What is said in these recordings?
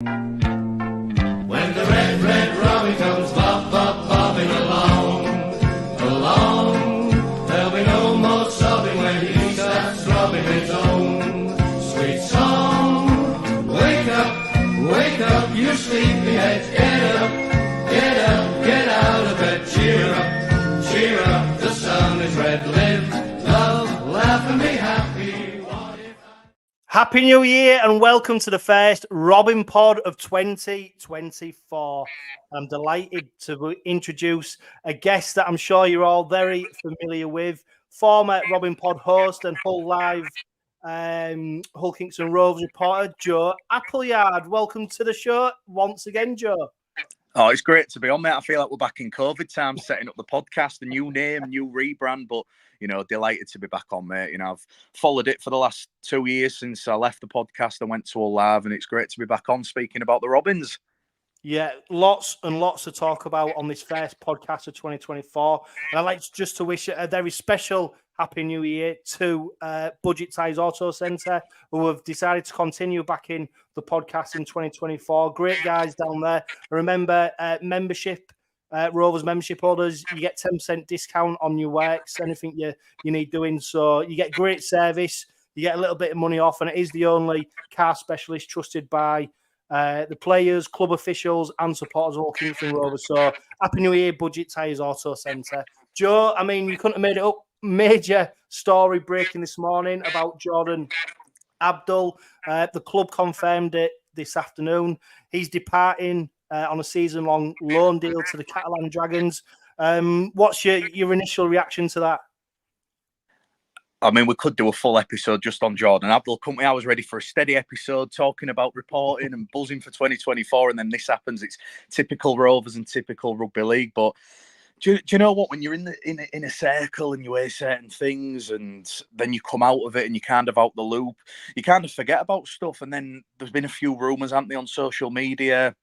When the red, red robin comes bobbing along, there'll be no more sobbing when he starts throbbing his own sweet song. Wake up, you sleepyhead, get out of bed, cheer up, the sun is red, live, love, laugh and be happy. Happy New Year and welcome to the first Robin Pod of 2024. I'm delighted to introduce a guest that I'm sure you're all very familiar with, former Robin Pod host and Hull Live Hull Kings and Rovers reporter, Joe Appleyard. Welcome to the show once again, Joe. Oh, it's great to be on, mate. I feel like we're back in COVID times, setting up the podcast, a new name, new rebrand, but, delighted to be back on, mate. I've followed it for the last 2 years since I left the podcast and went to Hull Live, and it's great to be back on speaking about the Robins. Yeah, lots and lots to talk about on this first podcast of 2024. And I'd like just to wish a very special Happy New Year to Budget Ties Auto Centre, who have decided to continue back in the podcast in 2024. Great guys down there. Remember, membership, Rovers membership holders, you get 10% discount on your works, anything you need doing. So you get great service, you get a little bit of money off, and it is the only car specialist trusted by the players, club officials, and supporters of all Kings and Rovers. So, Happy New Year, Budget Tyres Auto Centre. Joe, I mean, you couldn't have made it up. Major story breaking this morning about Jordan Abdull. The club confirmed it this afternoon. He's departing on a season-long loan deal to the Catalan Dragons. What's your initial reaction to that? I mean, we could do a full episode just on Jordan Abdull, couldn't we? I was ready for a steady episode talking about reporting and buzzing for 2024, and then this happens. It's typical Rovers and typical rugby league. But do you know what? When you're in a circle and you hear certain things, and then you come out of it and you're kind of out the loop, you kind of forget about stuff. And then there's been a few rumours, haven't there, on social media?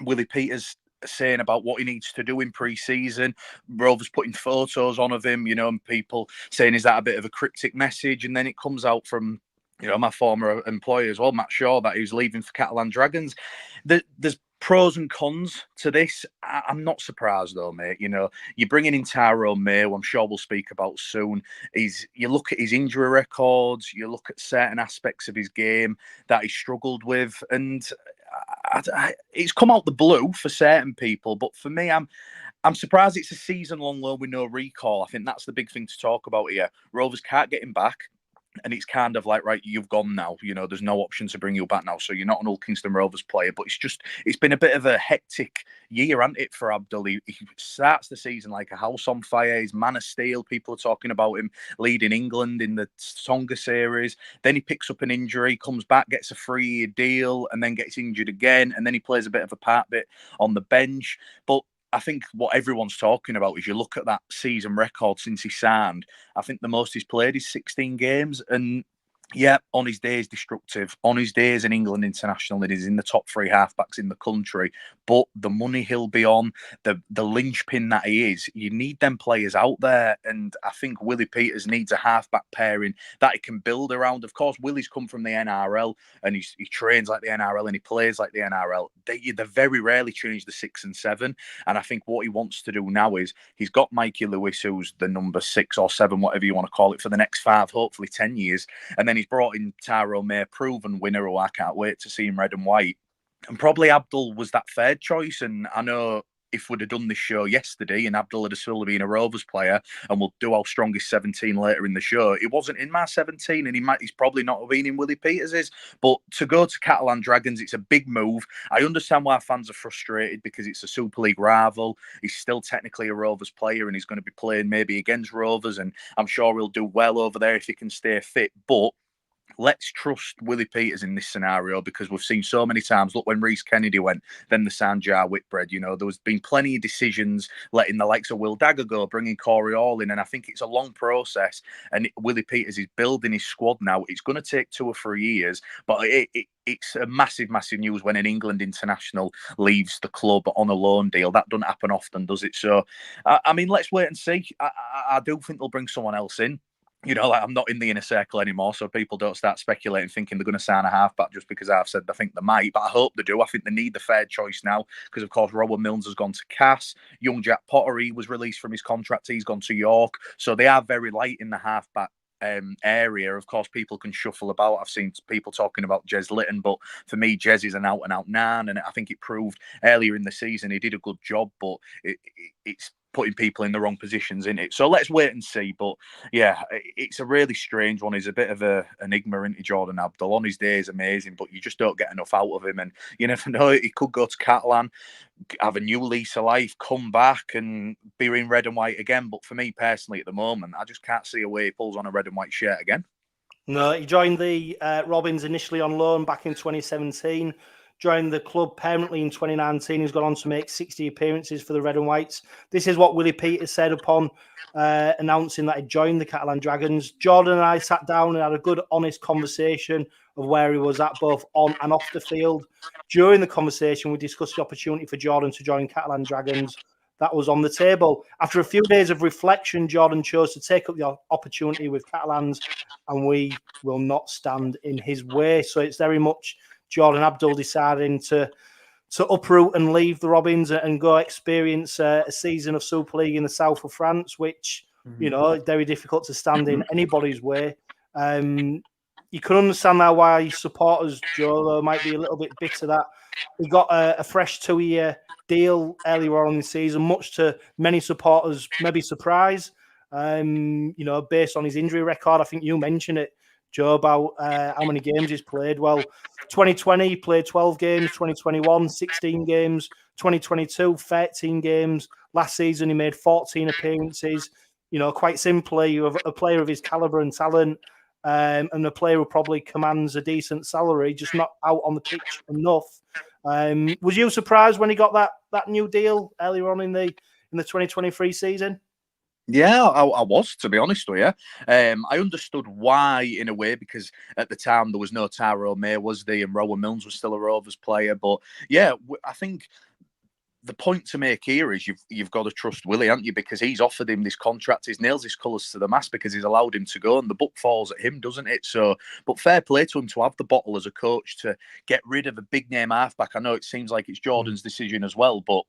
Willie Peters saying about what he needs to do in pre-season, Rovers putting photos on of him, and people saying, is that a bit of a cryptic message? And then it comes out from, my former employer as well, Matt Shaw, that he was leaving for Catalan Dragons. There's pros and cons to this. I'm not surprised though, mate. You're bringing in Tyrone May, who I'm sure we'll speak about soon. You look at his injury records, you look at certain aspects of his game that he struggled with, and it's come out the blue for certain people, but for me, I'm surprised it's a season-long loan with no recall. I think that's the big thing to talk about here. Rovers can't get him back, and it's kind of like, right, you've gone now. There's no option to bring you back now, so you're not an Hull Kingston Rovers player. But it's been a bit of a hectic year, hasn't it, for Abdull? He starts the season like a house on fire. He's man of steel. People are talking about him leading England in the Tonga series. Then he picks up an injury, comes back, gets a 3-year deal, and then gets injured again. And then he plays a bit of a part bit on the bench. But I think what everyone's talking about is you look at that season record since he signed. I think the most he's played is 16 games. And yeah, on his days destructive. On his days in England international, it is in the top 3 halfbacks in the country. But the money he'll be on, the linchpin that he is, you need them players out there. And I think Willie Peters needs a halfback pairing that he can build around. Of course, Willie's come from the NRL and he trains like the NRL and he plays like the NRL. They very rarely change the 6 and 7. And I think what he wants to do now is he's got Mikey Lewis, who's the number 6 or 7, whatever you want to call it, for the next 5, hopefully 10 years. And then he's brought in Tyrone May, proven winner, who I can't wait to see him red and white. And probably Abdull was that third choice. And I know if we'd have done this show yesterday and Abdull had still been a Rovers player, and we'll do our strongest 17 later in the show, it wasn't in my 17, and he's probably not have been in Willie Peters'. But to go to Catalan Dragons, it's a big move. I understand why fans are frustrated because it's a Super League rival. He's still technically a Rovers player and he's going to be playing maybe against Rovers, and I'm sure he'll do well over there if he can stay fit. But let's trust Willie Peters in this scenario, because we've seen so many times. Look, when Rhys Kennedy went, then the Sanjar Whitbread, there's been plenty of decisions letting the likes of Will Dagger go, bringing Corey Hall in. And I think it's a long process. And Willie Peters is building his squad now. It's going to take 2 or 3 years, but it's a massive, massive news when an England international leaves the club on a loan deal. That doesn't happen often, does it? So, I mean, let's wait and see. I do think they'll bring someone else in. like I'm not in the inner circle anymore, so people don't start speculating thinking they're going to sign a halfback just because I've said I think they might. But I hope they do. I think they need the fair choice now because, of course, Rowan Milnes has gone to Cass. Young Jack Pottery was released from his contract. He's gone to York. So they are very light in the halfback area. Of course, people can shuffle about. I've seen people talking about 𝗀𝗲𝗏, but for me, Jez is an out-and-out nan, and I think it proved earlier in the season he did a good job, but it's putting people in the wrong positions in it. So let's wait and see. But yeah, it's a really strange one. He's a bit of an enigma into Jordan Abdull. On his day is amazing, but you just don't get enough out of him. And you never know, he could go to Catalan, have a new lease of life, come back and be in red and white again. But for me personally at the moment, I just can't see a way he pulls on a red and white shirt again. No, he joined the Robins initially on loan back in 2017. Joined the club permanently in 2019. He's gone on to make 60 appearances for the Red and Whites. This is what Willie Peters said upon announcing that he joined the Catalan Dragons. Jordan and I sat down and had a good, honest conversation of where he was at, both on and off the field. During the conversation, we discussed the opportunity for Jordan to join Catalan Dragons. That was on the table. After a few days of reflection, Jordan chose to take up the opportunity with Catalans, and we will not stand in his way. So it's very much Jordan Abdull deciding to uproot and leave the Robins and go experience a season of Super League in the south of France, which, you know, very difficult to stand in anybody's way. You can understand now why supporters, Joe, might be a little bit bitter that he got a fresh 2-year deal earlier on in the season, much to many supporters' maybe surprise. You know, based on his injury record, I think you mentioned it, Joe, about how many games he's played. Well, 2020, he played 12 games, 2021, 16 games, 2022, 13 games. Last season, he made 14 appearances. You know, quite simply, a player of his calibre and talent, and a player who probably commands a decent salary, just not out on the pitch enough. Was you surprised when he got that new deal earlier on in the 2023 season? Yeah, I was, to be honest with you. I understood why in a way, because at the time there was no Tyrone May, was there, and Rowan Milnes was still a Rovers player. But yeah, I think the point to make here is you've got to trust Willie, haven't you? Because he's offered him this contract, he's nails his colours to the mast because he's allowed him to go, and the book falls at him, doesn't it? So, but fair play to him to have the bottle as a coach to get rid of a big name halfback. I know it seems like it's Jordan's decision as well, but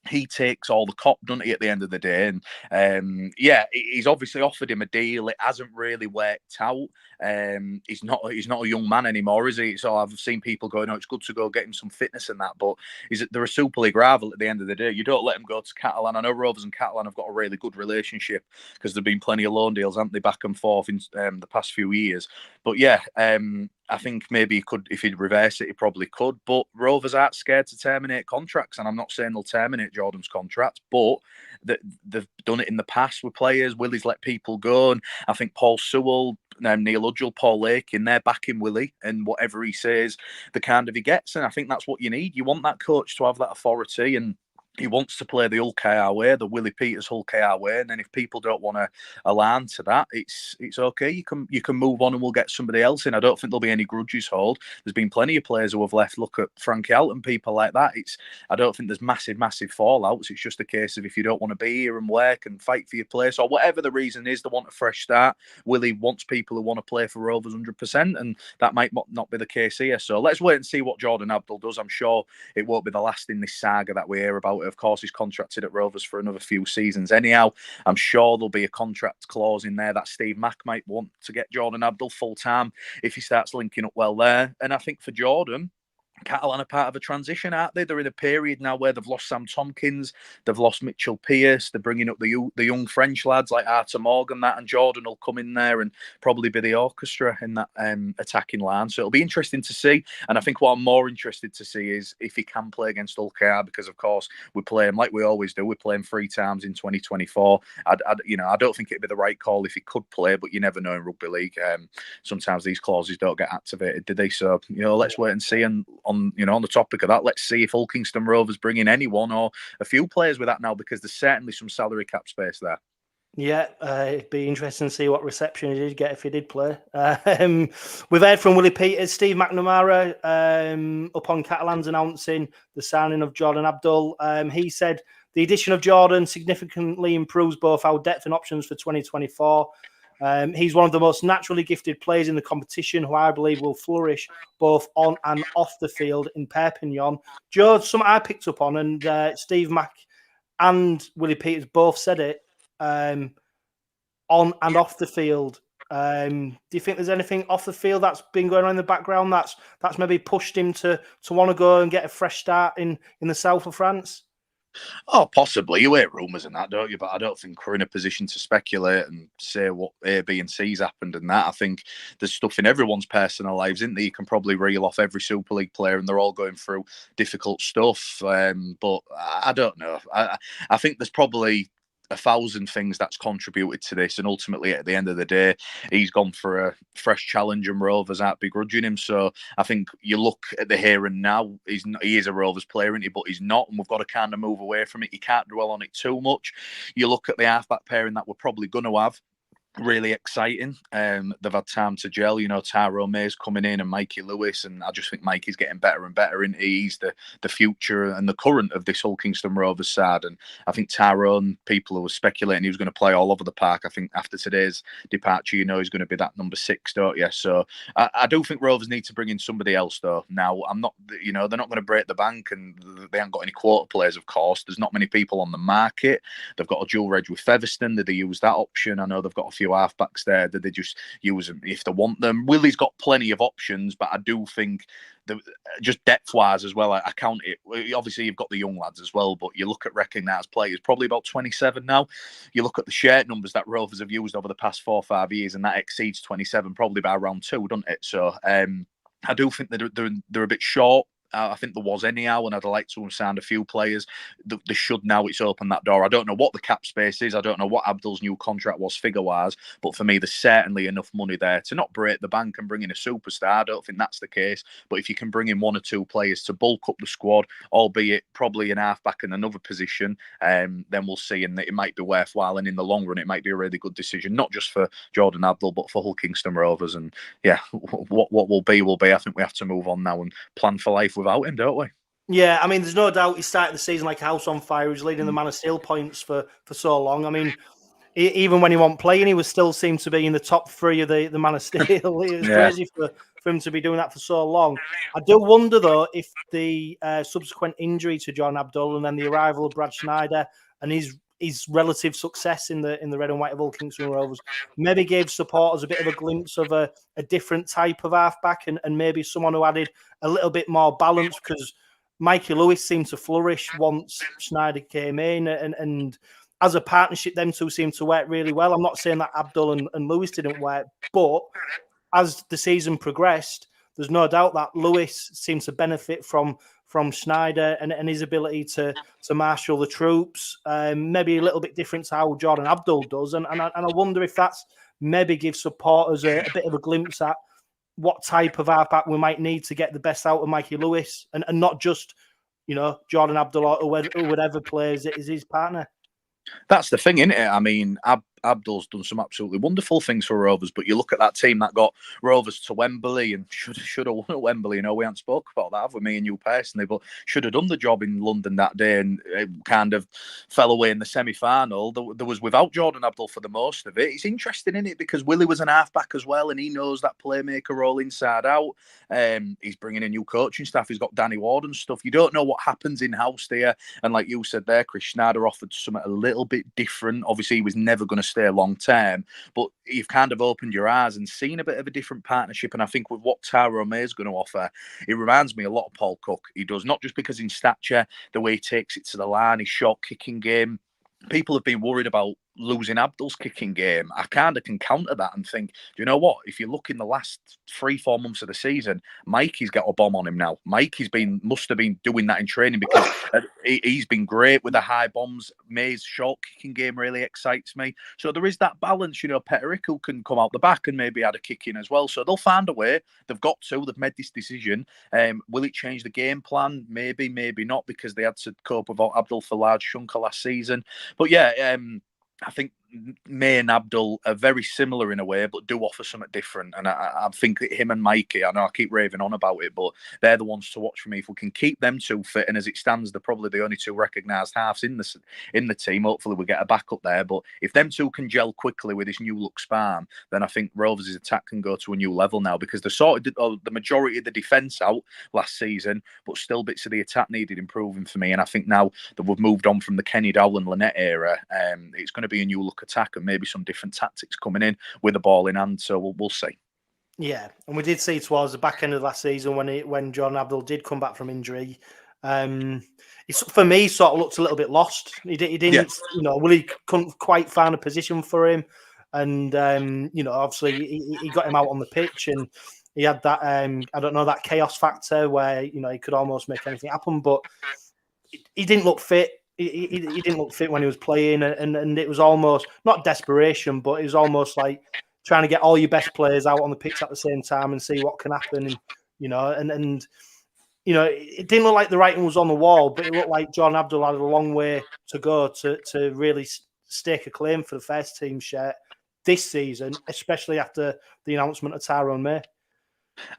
he takes all the cop, doesn't he, at the end of the day? And yeah, he's obviously offered him a deal. It hasn't really worked out. He's not a young man anymore, is he? So I've seen people going, "Oh, it's good to go get him some fitness and that." But they're a Super League rival at the end of the day. You don't let him go to Catalan. I know Rovers and Catalan have got a really good relationship because there've been plenty of loan deals, haven't they, back and forth in the past few years. But yeah, I think maybe he could, if he'd reverse it, he probably could. But Rovers aren't scared to terminate contracts, and I'm not saying they'll terminate Jordan's contract, but they've done it in the past with players. Willie's let people go, and I think Paul Sewell, Neil Udgell, Paul Lakin, they're backing Willie, and whatever he says, the kind of he gets. And I think that's what you need. You want that coach to have that authority, and he wants to play the 𝗀𝗂𝗏𝗏 way, the Willie Peters 𝗀𝗂𝗏𝗏 way. And then if people don't want to align to that, it's okay. You can move on and we'll get somebody else in. I don't think there'll be any grudges hold. There's been plenty of players who have left. Look at Frankie Alton, people like that. I don't think there's massive fallouts. It's just a case of if you don't want to be here and work and fight for your place, or whatever the reason is, they want a fresh start. Willie wants people who want to play for Rovers 100%, and that might not be the case here. So let's wait and see what Jordan Abdull does. I'm sure it won't be the last in this saga that we hear about. Of course, he's contracted at Rovers for another few seasons anyhow. I'm sure there'll be a contract clause in there that Steve Mack might want to get Jordan Abdull full-time if he starts linking up well there. And I think for Jordan, Catalan are part of a transition, aren't they? They're in a period now where they've lost Sam Tompkins, they've lost Mitchell Pearce, they're bringing up the young French lads like Arthur Morgan, and Jordan will come in there and probably be the orchestra in that attacking line. So it'll be interesting to see. And I think what I'm more interested to see is if he can play against 𝗀𝗂𝗏𝗏, because of course we play him like we always do. We play him 3 times in 2024. I don't think it'd be the right call if he could play, but you never know in rugby league. Sometimes these clauses don't get activated, do they? So let's wait and see. And on the topic of that, let's see if Kingston Rovers bring in anyone or a few players with that now, because there's certainly some salary cap space there. Yeah, it'd be interesting to see what reception he did get if he did play. We've heard from Willie Peters, Steve McNamara, upon Catalans announcing the signing of Jordan Abdull. He said the addition of Jordan significantly improves both our depth and options for 2024. He's one of the most naturally gifted players in the competition who I believe will flourish both on and off the field in Perpignan. Joe, something I picked up on, and Steve Mack and Willie Peters both said it, on and off the field. Do you think there's anything off the field that's been going on in the background that's maybe pushed him to want to go and get a fresh start in the south of France? Oh, possibly. You hear rumours and that, don't you? But I don't think we're in a position to speculate and say what A, B, and C's happened and that. I think there's stuff in everyone's personal lives, isn't there? You can probably reel off every Super League player, and they're all going through difficult stuff. But I don't know. I think there's probably 1,000 things that's contributed to this, and ultimately at the end of the day he's gone for a fresh challenge and Rovers aren't begrudging him. So I think you look at the here and now, he is a Rovers player, isn't he? But he's not, and we've got to kind of move away from it. You can't dwell on it too much. You look at the halfback pairing that we're probably going to have, really exciting. They've had time to gel. You know, Tyrone May's coming in and Mikey Lewis, and I just think Mikey's getting better and better. And he's the future and the current of this Hull Kingston Rovers side. And I think Tyrone, people who were speculating he was going to play all over the park, I think after today's departure, you know, he's going to be that number 6, don't you? So I do think Rovers need to bring in somebody else, though. Now, I'm not, you know, they're not going to break the bank, and they haven't got any quota players, of course. There's not many people on the market. They've got a dual reg with Featherstone. Did they use that option? I know they've got a few halfbacks there. Did they just use them if they want them? Willie's got plenty of options, but I do think just depth-wise as well, I count it. Obviously, you've got the young lads as well, but you look at recognised players, probably about 27 now. You look at the shirt numbers that Rovers have used over the past 4 or 5 years, and that exceeds 27 probably by around 2, doesn't it? So I do think they're a bit short. I think there was anyhow, and I'd like to have signed a few players. They should now. It's opened that door. I don't know what the cap space is. I don't know what Abdull's new contract was figure-wise, but for me, there's certainly enough money there to not break the bank and bring in a superstar. I don't think that's the case. But if you can bring in 1 or 2 players to bulk up the squad, albeit probably an halfback in another position, then we'll see. And it might be worthwhile. And in the long run, it might be a really good decision, not just for Jordan Abdull, but for Hull Kingston Rovers. And yeah, what will be, will be. I think we have to move on now and plan for life without him, don't we? Yeah, I mean, there's no doubt he started the season like a house on fire. He was leading the Man of Steel points for so long. I mean, even when he wasn't playing, he was still seemed to be in the top 3 of the Man of Steel. It was crazy for him to be doing that for so long. I do wonder, though, if the subsequent injury to Jordan Abdull and then the arrival of Brad Schneider and his relative success in the red and white of Hull Kingston Rovers maybe gave supporters a bit of a glimpse of a different type of halfback and maybe someone who added a little bit more balance, because Mikey Lewis seemed to flourish once Schneider came in, and as a partnership, them two seemed to work really well. I'm not saying that Abdull and Lewis didn't work, but as the season progressed, there's no doubt that Lewis seemed to benefit from Schneider and his ability to marshal the troops, maybe a little bit different to how Jordan Abdull does. And I wonder if that's maybe gives supporters a bit of a glimpse at what type of halfback we might need to get the best out of Mikey Lewis, and not just, you know, Jordan Abdull or whatever plays is his partner. That's the thing, isn't it? I mean, Abdull's done some absolutely wonderful things for Rovers, but you look at that team that got Rovers to Wembley and should have won at Wembley. You know, we haven't spoke about that, have we, me and you personally, but should have done the job in London that day, and it kind of fell away in the semi-final. There was without Jordan Abdull for the most of it. It's interesting, isn't it? Because Willie was an halfback as well, and he knows that playmaker role inside out. He's bringing in new coaching staff. He's got Danny Ward and stuff. You don't know what happens in-house there. And like you said there, Chris Schneider offered something a little bit different. Obviously, he was never going to stay long term, but you've kind of opened your eyes and seen a bit of a different partnership. And I think with what Tyrone May is going to offer, it reminds me a lot of Paul Cook. He does, not just because in stature, the way he takes it to the line, his short kicking game. People have been worried about losing Abdull's kicking game. I kind of can counter that and think, do you know what? If you look in the last 3-4 months of the season, Mikey's got a bomb on him now. Mikey's must have been doing that in training, because he's been great with the high bombs. May's short kicking game really excites me. So there is that balance. You know, 𝗏𝗏 can come out the back and maybe add a kick in as well. So they'll find a way. They've got to. They've made this decision. Will it change the game plan? Maybe, maybe not, because they had to cope without Abdull for a large chunk of last season. But yeah, I think May and Abdull are very similar in a way, but do offer something different. And I think that him and Mikey, I know I keep raving on about it, but they're the ones to watch for me. If we can keep them two fit, and as it stands, they're probably the only two recognised halves in the team. Hopefully we get a backup there. But if them two can gel quickly with this new look span, then I think Rovers' attack can go to a new level now, because they sorted the majority of the defence out last season, but still bits of the attack needed improving for me. And I think now that we've moved on from the 𝗫𝗫𝗄𝗏 and Lynette era, it's going to be a new look attack and maybe some different tactics coming in with the ball in hand. So we'll see. Yeah, and we did see towards the back end of last season when Jordan Abdull did come back from injury. For me, sort of looked a little bit lost. He didn't, Willie couldn't quite find a position for him, and obviously he got him out on the pitch, and he had that that chaos factor where he could almost make anything happen, but he didn't look fit. He didn't look fit when he was playing, and it was almost not desperation, but it was almost like trying to get all your best players out on the pitch at the same time and see what can happen. And it didn't look like the writing was on the wall, but it looked like Jordan Abdull had a long way to go to really stake a claim for the first team shirt this season, especially after the announcement of Tyrone May.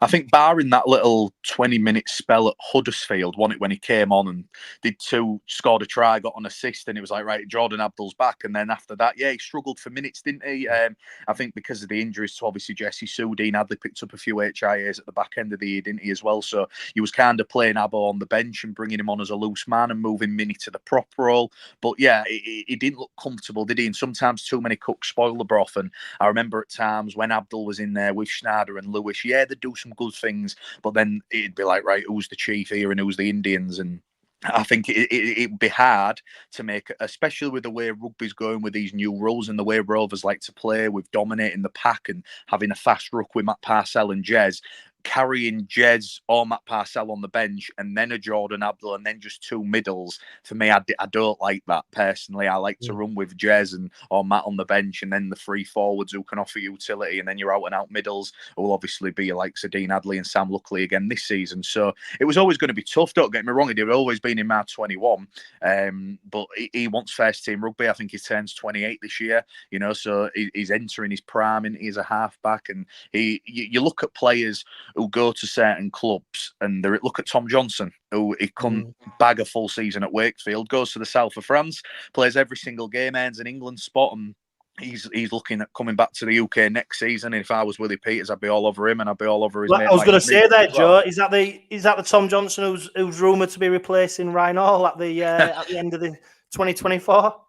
I think barring that little 20-minute spell at Huddersfield, won it when he came on and did two, scored a try, got an assist, and it was like, right, Jordan Abdull's back. And then after that, he struggled for minutes, didn't he? I think because of the injuries to obviously 𝗀𝗂𝗃𝗃 𝗏𝗂, Dean Hadley picked up a few HIAs at the back end of the year, didn't he, as well? So he was kind of playing Abbo on the bench and bringing him on as a loose man and moving Minnie to the prop role. But yeah, he didn't look comfortable, did he? And sometimes too many cooks spoil the broth. And I remember at times when Abdull was in there with Schneider and Lewis, they'd do some good things, but then it'd be like, right, who's the chief here and who's the Indians? And I think it'd be hard to make, especially with the way rugby's going with these new rules and the way Rovers like to play with dominating the pack and having a fast ruck with Matt Parcell and Jez. Carrying Jez or Matt Parcell on the bench and then a Jordan Abdull and then just two middles, for me, I don't like that personally. I like to run with Jez or Matt on the bench and then the three forwards who can offer utility, and then your out and out middles will obviously be like Dean Hadley and Sam Luckley again this season. So it was always going to be tough, don't get me wrong. He'd always been in my 21, but he wants first team rugby. I think he turns 28 this year, so he's entering his prime and he's a half back. And you look at players who go to certain clubs, and look at Tom Johnson, who he couldn't bag a full season at Wakefield, goes to the south of France, plays every single game, earns an England spot, and he's looking at coming back to the UK next season. And if I was Willie Peters, I'd be all over him, and I'd be all over his mate. I was going to say that, Joe. Is that the Tom Johnson who's rumoured to be replacing Ryan Hall at the end of the 2024?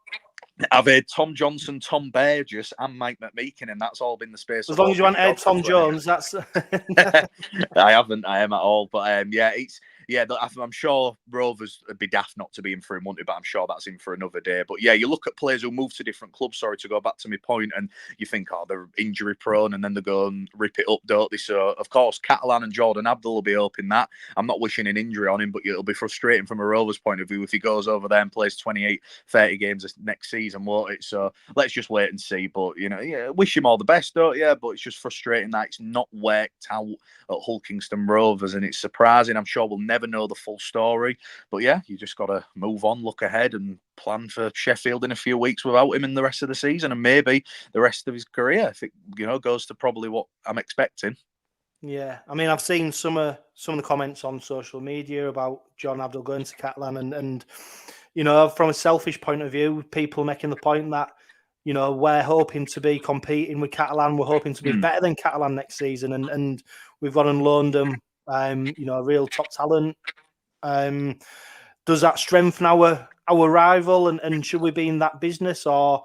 I've heard Tom Johnson, Tom Burgess, and Mike McMeekin, and that's all been the space. As long as you haven't heard Tom Jones, that's. I haven't. I am at all, but I'm sure Rovers would be daft not to be in for him, wouldn't it? But I'm sure that's in for another day. But yeah, you look at players who move to different clubs. Sorry to go back to my point, and you think, they're injury prone, and then they go and rip it up, don't they? So of course, Catalan and Jordan Abdull will be hoping that. I'm not wishing an injury on him, but it'll be frustrating from a Rovers point of view if he goes over there and plays 28, 30 games next season, won't it? So let's just wait and see. But wish him all the best, don't you? But it's just frustrating that it's not worked out at Hull Kingston Rovers, and it's surprising. I'm sure we'll never know the full story, but yeah, you just got to move on, look ahead, and plan for Sheffield in a few weeks without him in the rest of the season, and maybe the rest of his career if it goes to probably what I'm expecting. Yeah, I mean, I've seen some of the comments on social media about Jordan Abdull going to Catalan, and from a selfish point of view, people making the point that we're hoping to be competing with Catalan, we're hoping to be better than Catalan next season, and we've gone and loaned them a real top talent. Does that strengthen our rival, and should we be in that business, or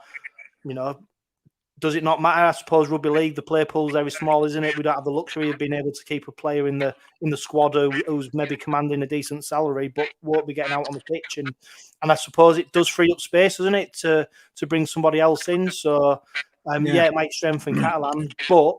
does it not matter? I suppose rugby league, the play pool's very small, isn't it? We don't have the luxury of being able to keep a player in the squad who's maybe commanding a decent salary but won't be getting out on the pitch, and I suppose it does free up space, doesn't it, to bring somebody else in. So it might strengthen Catalan, but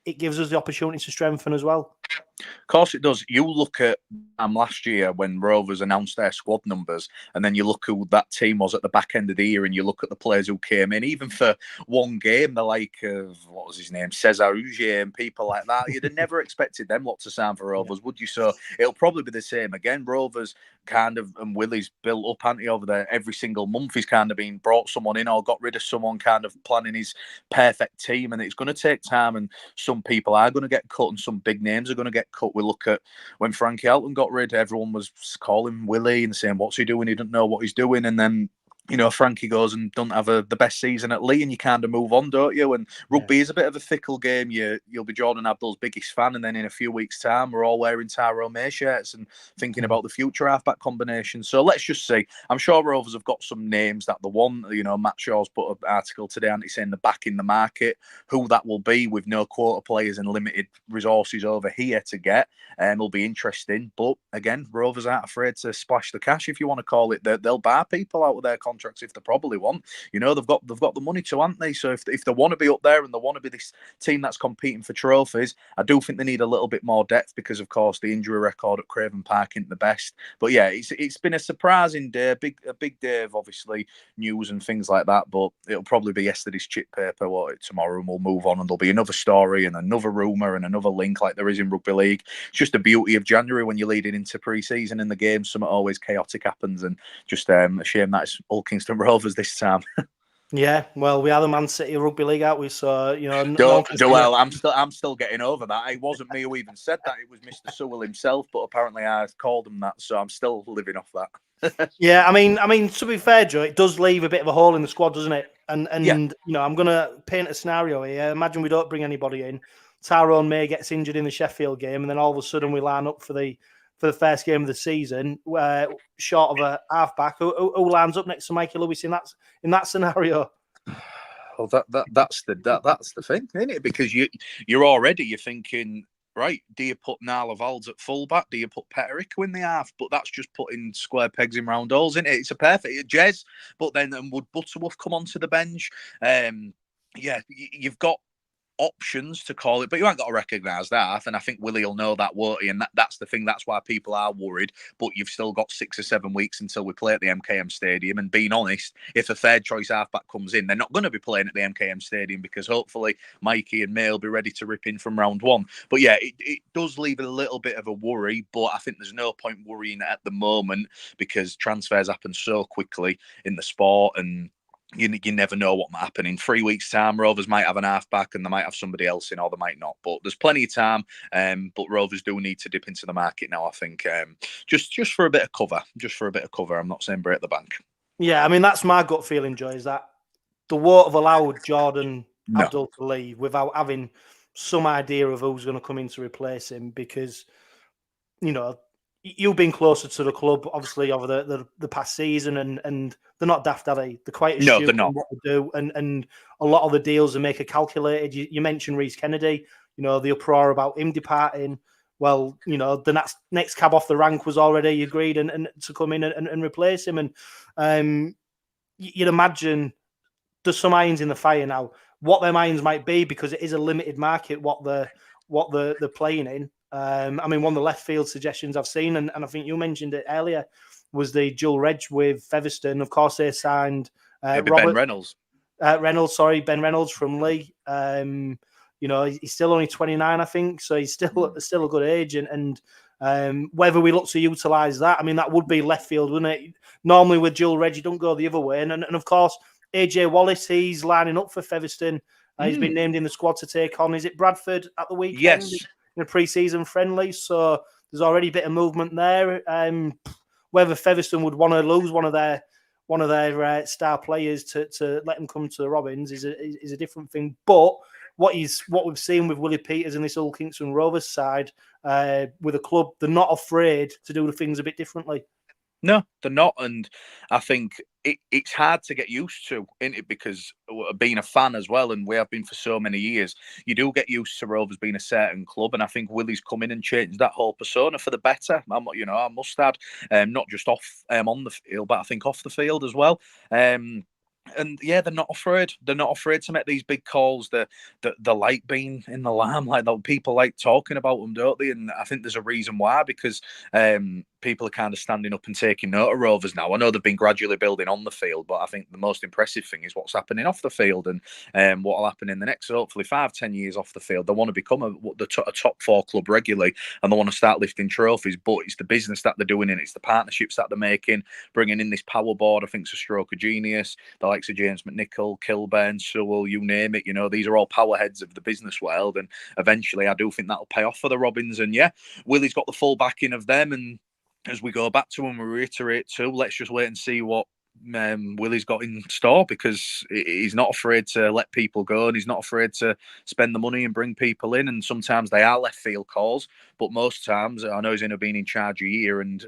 it gives us the opportunity to strengthen as well. Of course it does. You look at last year when Rovers announced their squad numbers, and then you look who that team was at the back end of the year, and you look at the players who came in, even for one game, the like of, what was his name, 𝗬𝗂𝗓𝗂𝗓 and people like that. You'd have never expected them lot to sign for Rovers, would you? So it'll probably be the same again. Rovers kind of, and Willie's built up, hasn't over there? Every single month he's kind of been brought someone in or got rid of someone, kind of planning his perfect team, and it's going to take time, and some people are going to get cut and some big names are going to get cut. We look at when Frankie Alton got rid, everyone was calling Willie and saying, what's he doing? He doesn't know what he's doing. And then, you know, Frankie goes and doesn't have the best season at Leigh, and you kind of move on, don't you? And rugby is a bit of a fickle game. You'll be Jordan Abdull's biggest fan, and then in a few weeks' time, we're all wearing 𝗕𝗂𝗓𝗏 shirts and thinking about the future halfback combination. So let's just see. I'm sure Rovers have got some names that they want. You know, Matt Shaw's put an article today, and he's saying they're back in the market. Who that will be with no quota players and limited resources over here to get, will be interesting. But again, Rovers aren't afraid to splash the cash, if you want to call it. They'll bar people out of their contracts if they probably want. You know, they've got the money to, haven't they? So if they want to be up there and they want to be this team that's competing for trophies, I do think they need a little bit more depth because, of course, the injury record at Craven Park isn't the best. But yeah, it's been a surprising day, a big day of obviously news and things like that. But it'll probably be yesterday's chip paper tomorrow, and we'll move on, and there'll be another story and another rumour and another link like there is in rugby league. It's just the beauty of January when you're leading into pre-season in the game. Something always chaotic happens, and just a shame that it's all Kingston Rovers this time. Yeah, well, we are the Man City Rugby League, aren't we? So, you know, well, I'm still getting over that. It wasn't me who even said that. It was Mr. Sewell himself, but apparently I called him that, so I'm still living off that. Yeah, I mean, to be fair, Joe, it does leave a bit of a hole in the squad, doesn't it? And you know, I'm gonna paint a scenario here. Imagine we don't bring anybody in. Tyrone May gets injured in the Sheffield game, and then all of a sudden we line up for the first game of the season, short of a halfback. Who lines up next to Mikey Lewis in that scenario? Well, that's the thing, isn't it? Because you're thinking, right, do you put 𝗲𝗔𝗍𝗔 at fullback? Do you put 𝗃𝗏𝗃𝗃 in the half? But that's just putting square pegs in round holes, isn't it? It's a perfect Jez. But then would Butterworth come onto the bench? Yeah, you've got options to call it, but you ain't got to recognise that, and I think Willie will know that, won't he? And that's the thing, that's why people are worried. But you've still got 6 or 7 weeks until we play at the MKM Stadium, and being honest, if a third choice halfback comes in, they're not going to be playing at the MKM Stadium, because hopefully Mikey and May will be ready to rip in from round one. But yeah, it does leave a little bit of a worry, but I think there's no point worrying at the moment, because transfers happen so quickly in the sport, and you never know what might happen. In 3 weeks' time, Rovers might have an halfback and they might have somebody else in, or they might not. But there's plenty of time. But Rovers do need to dip into the market now, I think, just for a bit of cover. Just for a bit of cover. I'm not saying break the bank. Yeah, I mean, that's my gut feeling, Joe, is that the won't have allowed Jordan Abdull to leave without having some idea of who's going to come in to replace him, because, you know, you've been closer to the club, obviously, over the past season, and they're not daft, are they? They're quite astute in what they do, and a lot of the deals are make a calculated. You mentioned Rhys Kennedy, you know, the uproar about him departing. Well, you know, the next cab off the rank was already agreed and to come in and replace him. And you'd imagine there's some irons in the fire now. What their irons might be, because it is a limited market, what they're playing in. I mean, one of the left field suggestions I've seen, and I think you mentioned it earlier, was the dual reg with Featherstone. Of course, they signed Ben Reynolds. Ben Reynolds from Leigh. You know, he's still only 29, I think, so he's still a good age. And whether we look to utilise that, I mean, that would be left field, wouldn't it? Normally with dual reg, you don't go the other way. And of course, AJ Wallace, he's lining up for Featherstone. He's been named in the squad to take on, is it Bradford at the weekend? Yes. In a pre-season friendly, so there's already a bit of movement there. Whether Featherstone would want to lose one of their star players to let them come to the Robins is a different thing. But what we've seen with Willie Peters and this old Kingston Rovers side with a club, they're not afraid to do the things a bit differently. No, they're not, and I think it's hard to get used to, isn't it? Because being a fan as well, and we have been for so many years, you do get used to Rovers being a certain club, and I think Willie's come in and changed that whole persona for the better. I must add, not just off on the field, but I think off the field as well. And yeah, they're not afraid. They're not afraid to make these big calls. The like being in the limelight. That people like talking about them, don't they? And I think there's a reason why, because people are kind of standing up and taking note of Rovers now. I know they've been gradually building on the field, but I think the most impressive thing is what's happening off the field, and what will happen in the next, hopefully 5-10 years off the field. They want to become a top 4 club regularly, and they want to start lifting trophies. But it's the business that they're doing, and it's the partnerships that they're making, bringing in this power board. I think it's a stroke of genius. The likes of James McNichol, Kilburn, Sewell, you name it. You know, these are all powerheads of the business world, and eventually I do think that'll pay off for the Robins. And yeah, Willie's got the full backing of them, and as we go back to and we reiterate too, let's just wait and see what Willie's got in store, because he's not afraid to let people go, and he's not afraid to spend the money and bring people in. And sometimes they are left field calls, but most times, I know he's only been in charge a year, and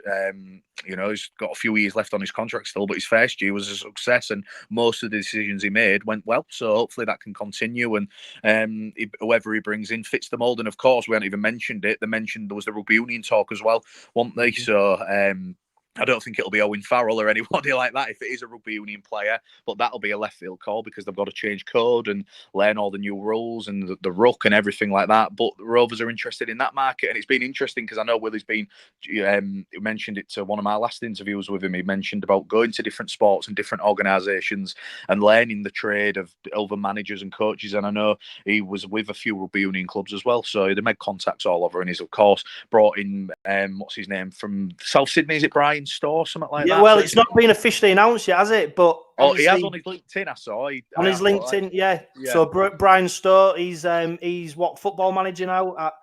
you know, he's got a few years left on his contract still, but his first year was a success, and most of the decisions he made went well. So hopefully that can continue, and whoever he brings in fits the mould. And of course, we haven't even mentioned it. They mentioned there was the rugby union talk as well, weren't they? So I don't think it'll be 𝗲𝗂𝗏𝗏 or anybody like that if it is a rugby union player, but that'll be a left field call, because they've got to change code and learn all the new rules and the ruck and everything like that. But the Rovers are interested in that market, and it's been interesting because I know Willie's been, he mentioned it to one of my last interviews with him. He mentioned about going to different sports and different organisations and learning the trade of other managers and coaches. And I know he was with a few rugby union clubs as well, so they made contacts all over, and he's of course brought in what's his name from South Sydney, is it Brian Store, something like that? Yeah, well, it's not been officially announced yet, has it? But he has on his LinkedIn. I saw on his LinkedIn. Yeah. So Brian Store, he's what, football manager now at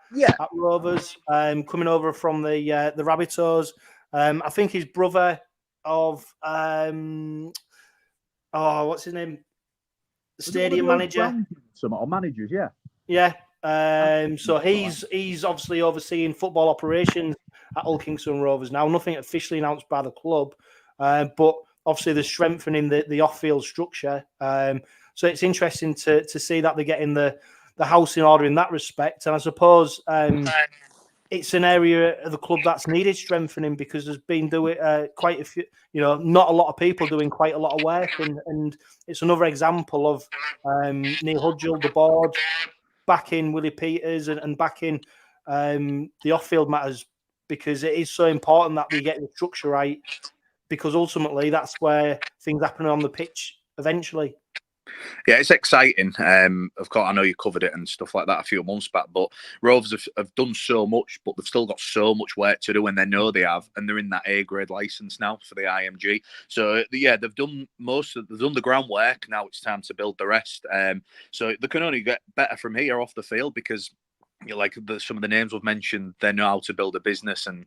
Rovers, coming over from the Rabbitohs. I think his brother of what's his name? The stadium manager. Some managers, yeah. Yeah. So he's obviously overseeing football operations at Hull Kingston Rovers now. Nothing officially announced by the club, but obviously they're strengthening the off-field structure. So it's interesting to see that they're getting the house in order in that respect. And I suppose it's an area of the club that's needed strengthening, because there's been quite a few, you know, not a lot of people doing quite a lot of work, and it's another example of Neil Hudgell, the board, backing Willie Peters and backing the off-field matters, because it is so important that we get the structure right, because ultimately that's where things happen on the pitch eventually. Yeah, it's exciting. Of course, I know you covered it and stuff like that a few months back, but Rovers have done so much, but they've still got so much work to do, and they know they have, and they're in that A-grade license now for the IMG. So yeah, they've done the groundwork. Now it's time to build the rest. So they can only get better from here off the field, because like some of the names we've mentioned, they know how to build a business, and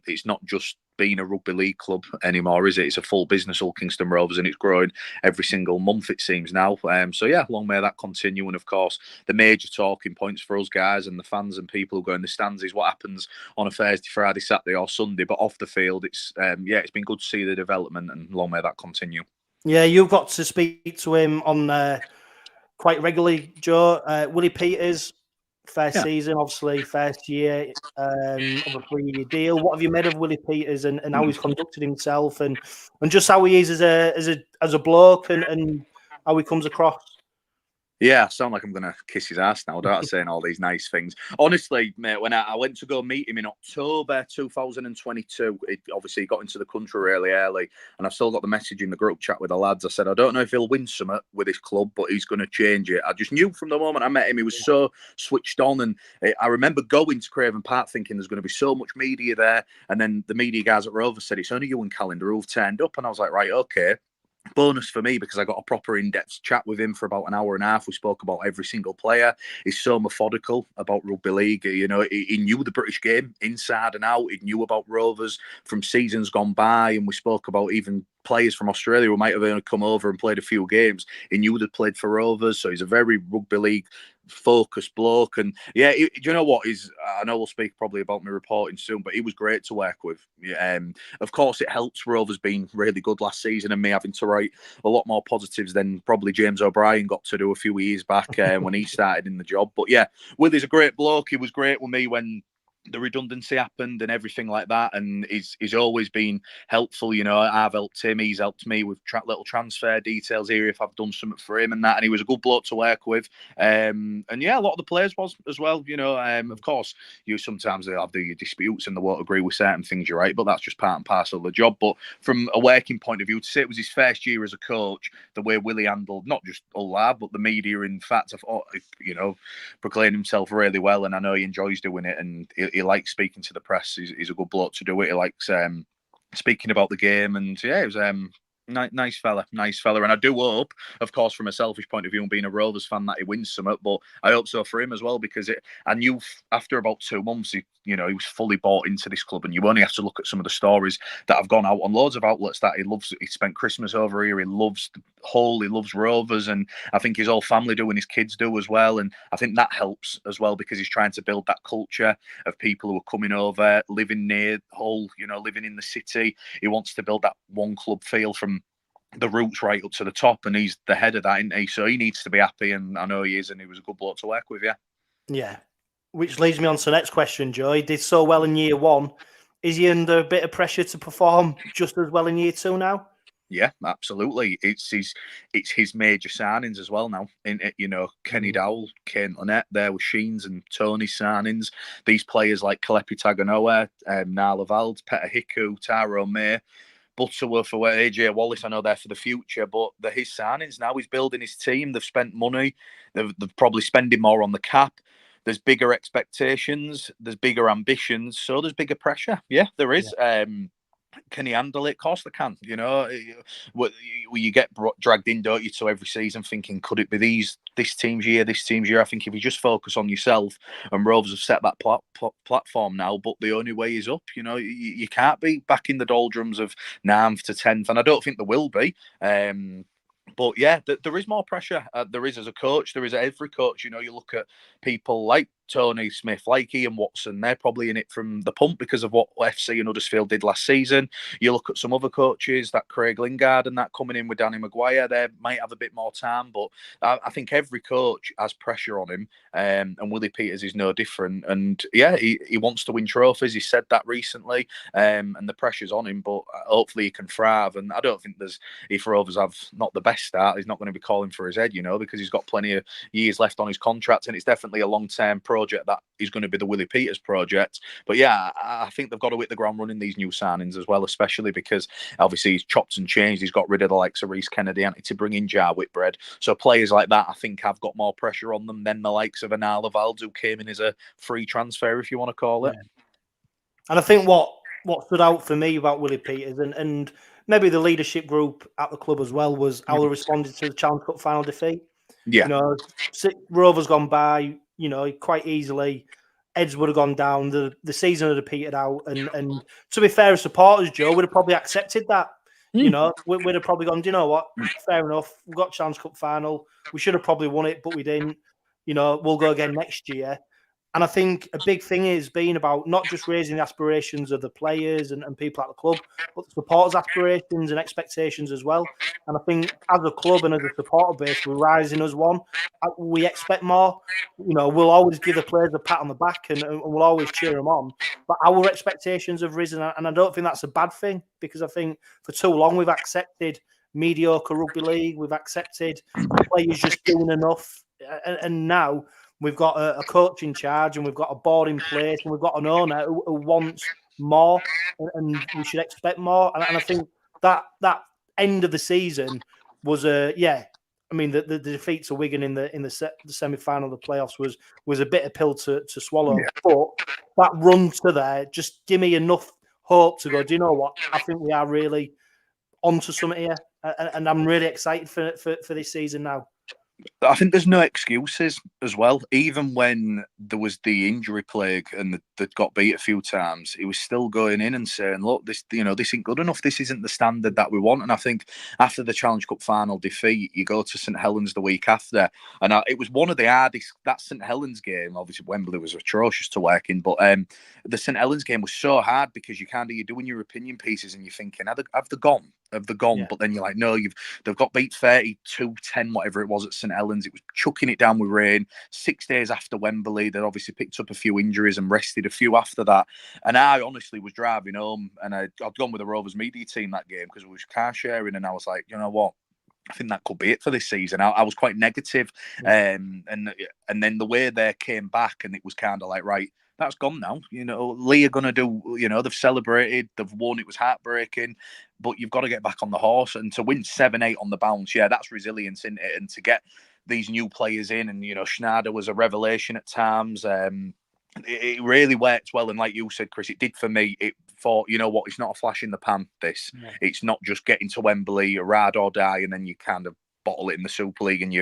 it's not just being a rugby league club anymore, is it? It's a full business, Hull Kingston Rovers, and it's growing every single month, it seems now. So yeah, long may that continue. And of course, the major talking points for us guys and the fans and people who go in the stands is what happens on a Thursday, Friday, Saturday or Sunday. But off the field, it's it's been good to see the development, and long may that continue. Yeah, you've got to speak to him on quite regularly, Joe. Willie Peters, first season, obviously, first year of a 3-year deal. What have you made of Willie Peters and how he's conducted himself, and just how he is as a bloke, and how he comes across? Yeah, I sound like I'm going to kiss his ass now, don't I, saying all these nice things. Honestly, mate, when I went to go meet him in October 2022, he got into the country really early, and I've still got the message in the group chat with the lads. I said, I don't know if he'll win something with his club, but he's going to change it. I just knew from the moment I met him, he was so switched on, and I remember going to Craven Park thinking there's going to be so much media there, and then the media guys at Rovers said, it's only you and Calendar who've turned up, and I was like, right, okay. Bonus for me, because I got a proper in-depth chat with him for about an hour and a half. We spoke about every single player. He's so methodical about rugby league. You know, he knew the British game inside and out. He knew about Rovers from seasons gone by, and we spoke about even players from Australia who might have only come over and played a few games. He knew they'd played for Rovers, so he's a very rugby league focused bloke. And yeah, do you know what? I know we'll speak probably about my reporting soon, but he was great to work with. Of course, it helps Rovers being really good last season and me having to write a lot more positives than probably James O'Brien got to do a few years back when he started in the job. But yeah, Willie's a great bloke. He was great with me when the redundancy happened and everything like that, and he's always been helpful. You know, I've helped him, he's helped me with little transfer details here if I've done something for him and that, and he was a good bloke to work with. And yeah, a lot of the players was as well. You know, of course, you sometimes they'll have the disputes and they won't agree with certain things, you're right, but that's just part and parcel of the job. But from a working point of view, to say it was his first year as a coach, the way Willie handled not just 𝗲𝗲 but the media, in fact, I thought, you know, proclaimed himself really well, and I know he enjoys doing it, and he likes speaking to the press. He's a good bloke to do it. He likes speaking about the game, and yeah, it was nice fella. And I do hope, of course, from a selfish point of view and being a Rovers fan, that he wins something, but I hope so for him as well, because I knew after about 2 months, he was fully bought into this club, and you only have to look at some of the stories that have gone out on loads of outlets that he spent Christmas over here, he loves Hull, he loves Rovers, and I think his whole family do and his kids do as well, and I think that helps as well, because he's trying to build that culture of people who are coming over, living near Hull, living in the city. He wants to build that one club feel from the roots right up to the top, and he's the head of that, isn't he? So he needs to be happy, and I know he is, and he was a good bloke to work with. Yeah, which leads me on to the next question, Joe. He did so well in year 1. Is he under a bit of pressure to perform just as well in year 2 now? Yeah, absolutely. It's his major signings as well now. 𝗬𝗓𝗄𝗧𝗏, 𝗀𝗂𝗋𝗏, there with Sheen's and Tony's signings. These players like 𝗬𝗂𝗋𝗏, 𝗕𝗲𝗏𝗏, 𝗬𝗓𝗄𝗏, 𝗓𝗏𝗏, 𝗬𝗂𝗏𝗏𝗏, 𝗬𝗑𝗓𝗏, I know they're for the future, but they're his signings now. He's building his team. They've spent money. They're probably spending more on the cap. There's bigger expectations. There's bigger ambitions. So there's bigger pressure. Yeah, there is. Yeah. Can he handle it? Of course they can. You get dragged in, don't you, to every season thinking, could it be this team's year, this team's year? I think if you just focus on yourself, and Rovers have set that platform now, but the only way is up. You can't be back in the doldrums of 9th to 10th, and I don't think there will be. But yeah, there is more pressure. There is as a coach. There is every coach. You look at people like Tony Smith, like Ian Watson. They're probably in it from the pump because of what FC and Huddersfield did last season. You look at some other coaches, that Craig Lingard and that coming in with Danny Maguire. They might have a bit more time, but I think every coach has pressure on him. And Willie Peters is no different. And yeah, he wants to win trophies. He said that recently. And the pressure's on him, but hopefully he can thrive. And I don't think if Rovers have not the best start, he's not going to be calling for his head, because he's got plenty of years left on his contract, and it's definitely a long-term project that is going to be the Willie Peters project. But yeah, I think they've got to hit the ground running, these new signings as well, especially because obviously he's chopped and changed. He's got rid of the likes of Rhys Kennedy to bring in 𝗂𝗏𝗏𝗏. So players like that, I think, have got more pressure on them than the likes of 𝗦𝗢𝗏𝗏𝗏, who came in as a free transfer, if you want to call it. Yeah. And I think what stood out for me about Willie Peters and maybe the leadership group at the club as well was how they responded to the Challenge Cup final defeat. Yeah. 6 Rovers gone by, quite easily. Heads would have gone down. The season would have petered out. And to be fair, as supporters, Joe, would have probably accepted that. We'd have probably gone, do you know what? Fair enough. We've got Challenge Cup final. We should have probably won it, but we didn't. We'll go again next year. And I think a big thing is being about not just raising the aspirations of the players and people at the club, but the supporters' aspirations and expectations as well. And I think as a club and as a supporter base, we're rising as one. We expect more. We'll always give the players a pat on the back and we'll always cheer them on. But our expectations have risen, and I don't think that's a bad thing, because I think for too long we've accepted mediocre rugby league. We've accepted players just doing enough. And now we've got a coach in charge, and we've got a board in place, and we've got an owner who wants more, and we should expect more. And I think that end of the season was the defeat to Wigan in the semi-final of the playoffs was a bitter pill to swallow. Yeah. But that run to there just give me enough hope to go, do you know what? I think we are really onto something here, and I'm really excited for this season now. I think there's no excuses as well. Even when there was the injury plague and they got beat a few times, he was still going in and saying, look, this ain't good enough. This isn't the standard that we want. And I think after the Challenge Cup final defeat, you go to St Helens the week after. And it was one of the hardest, that St Helens game. Obviously, Wembley was atrocious to work in. But the St Helens game was so hard because you're doing your opinion pieces and you're thinking, have they gone? have they gone? Yeah. But then you're like, no, they've got beat 32-10, whatever it was at St Helens. It was chucking it down with rain. 6 days after Wembley, they'd obviously picked up a few injuries and rested a few after that. And I honestly was driving home, and I'd gone with the Rovers media team that game because we was car sharing, and I was like, you know what? I think that could be it for this season. I was quite negative. And then the way they came back, and it was kind of like, right, that's gone now. You know, Lee are going to do, you know, they've celebrated, they've won, it was heartbreaking, but you've got to get back on the horse. And to win 7-8 on the bounce, yeah, that's resilience, isn't it? And to get these new players in, and, you know, Gnarr was a revelation at times. It really worked well. And like you said, Chris, it did for me. It thought, you know what, it's not a flash in the pan, this. Yeah. It's not just getting to Wembley, a ride or die, and then you kind of bottle it in the Super League, and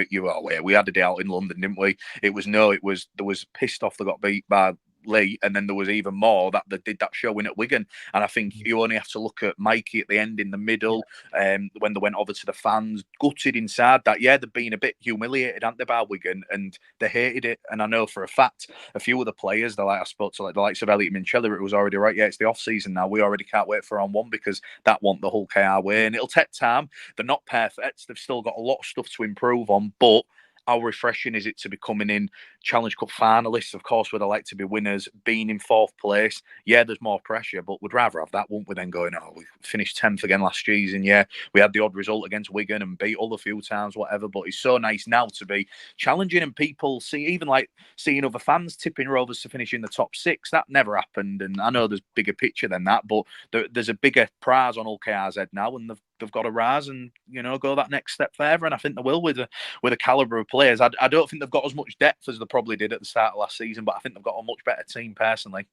we had a day out in London, didn't we? There was pissed off they got beat by Lee, and then there was even more that they did that showing at Wigan. And I think you only have to look at Mikey at the end in the middle, when they went over to the fans, gutted inside that. Yeah, they've been a bit humiliated, haven't they, by Wigan, and they hated it. And I know for a fact a few of the players, I spoke to, like the likes of 𝗬𝗓𝗏, it was already right. Yeah, it's the off season now. We already can't wait for round one because that won't the 𝗀𝗂𝗃𝗏𝗏 way, and it'll take time. They're not perfect. They've still got a lot of stuff to improve on, but how refreshing is it to be coming in Challenge Cup finalists? Of course, would I like to be winners, being in 4th place? Yeah, there's more pressure, but we'd rather have that, wouldn't we, than going, oh, we finished 10th again last season. Yeah, we had the odd result against Wigan and beat all a few times, whatever, but it's so nice now to be challenging, and people see, even like seeing other fans tipping Rovers to finish in the top 6. That never happened, and I know there's bigger picture than that, but there's a bigger prize on 𝗀𝗂𝗏𝗏𝗏 now, and they've got to rise and, you know, go that next step further, and I think they will with a calibre of players. I don't think they've got as much depth as they probably did at the start of last season, but I think they've got a much better team personally.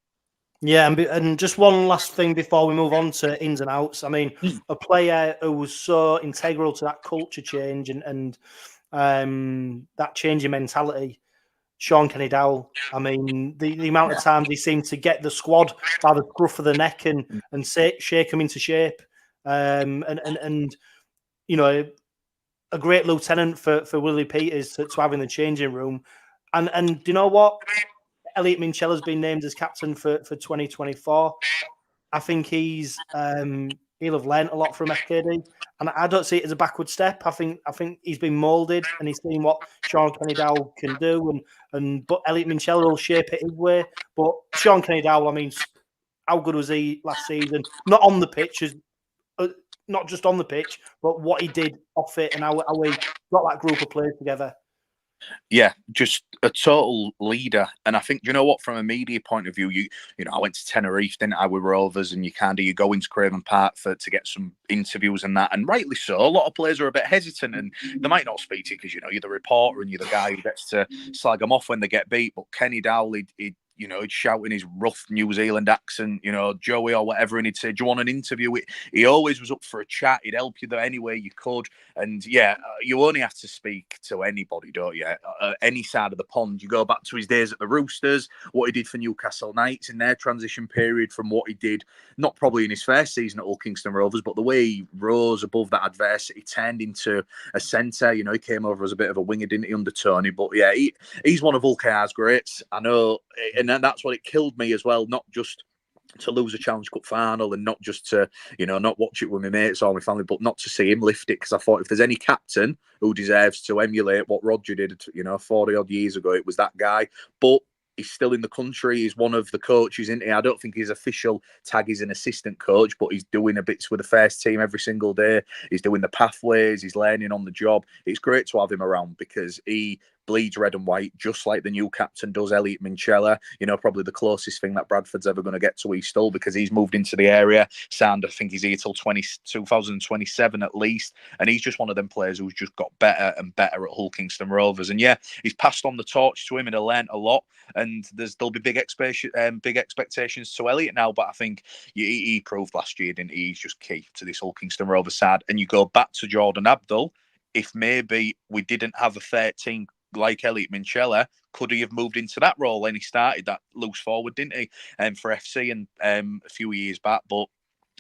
Yeah, and just one last thing before we move on to ins and outs. I mean, a player who was so integral to that culture change and that change in mentality, 𝗀𝗂𝗃𝗏𝗏𝗀. I mean, the amount of times he seemed to get the squad by the scruff of the neck and shake them into shape, and you know, a great lieutenant for Willie Peters to have in the changing room. And do you know what? 𝗬𝗓𝗏𝗏𝗀 has been named as captain for 2024. I think he'll have learnt a lot from FKD, and I don't see it as a backward step. I think he's been moulded, and he's seen what 𝗀𝗂𝗃𝗏𝗏𝗀 can do, but 𝗬𝗓𝗏𝗏𝗀 will shape it his way. But 𝗀𝗂𝗃𝗏𝗏𝗀, I mean, how good was he last season? Not on the pitch, not just on the pitch, but what he did off it, and how he got that group of players together. Yeah, just a total leader. And I think, you know what, from a media point of view, you know, I went to Tenerife, didn't I, with Rovers, and you go into Craven Park to get some interviews and that, and rightly so. A lot of players are a bit hesitant, and they might not speak to you because, you know, you're the reporter and you're the guy who gets to slag them off when they get beat. But Kenny Dowell, he'd shout in his rough New Zealand accent, you know, Joey or whatever, and he'd say, do you want an interview? He always was up for a chat. He'd help you there any way you could. And yeah, you only have to speak to anybody, don't you? Any side of the pond. You go back to his days at the Roosters, what he did for Newcastle Knights in their transition period from what he did, not probably in his first season at Hull Kingston Rovers, but the way he rose above that adversity, turned into a centre. You know, he came over as a bit of a winger, didn't he, under Tony? But yeah, he's one of 𝗀𝗂𝗃𝗏𝗏𝗀's greats. I know, and that's what it killed me as well, not just to lose a Challenge Cup final and not just to, you know, not watch it with my mates or my family, but not to see him lift it, because I thought if there's any captain who deserves to emulate what Roger did, you know, 40 odd years ago, it was that guy. But he's still in the country. He's one of the coaches, isn't he? I don't think his official tag is an assistant coach, but he's doing a bits with the first team every single day. He's doing the pathways. He's learning on the job. It's great to have him around because he bleeds red and white, just like the new captain does, 𝗬𝗓𝗏𝗏𝗀𝗏. You know, probably the closest thing that Bradford's ever going to get to East Hull, because he's moved into the area. Sand, I think he's here till 2027 at least. And he's just one of them players who's just got better and better at Hull Kingston Rovers. And yeah, he's passed on the torch to him and he'll learn a lot. And there'll be big expectations to 𝗬𝗓𝗏𝗏𝗀𝗏 now. But I think he proved last year, didn't he? He's just key to this Hull Kingston Rovers side. And you go back to Jordan Abdull, if maybe we didn't have a 13 like 𝗬𝗓𝗏𝗏𝗀𝗏, could he have moved into that role? And he started that loose forward, didn't he? For FC and a few years back. But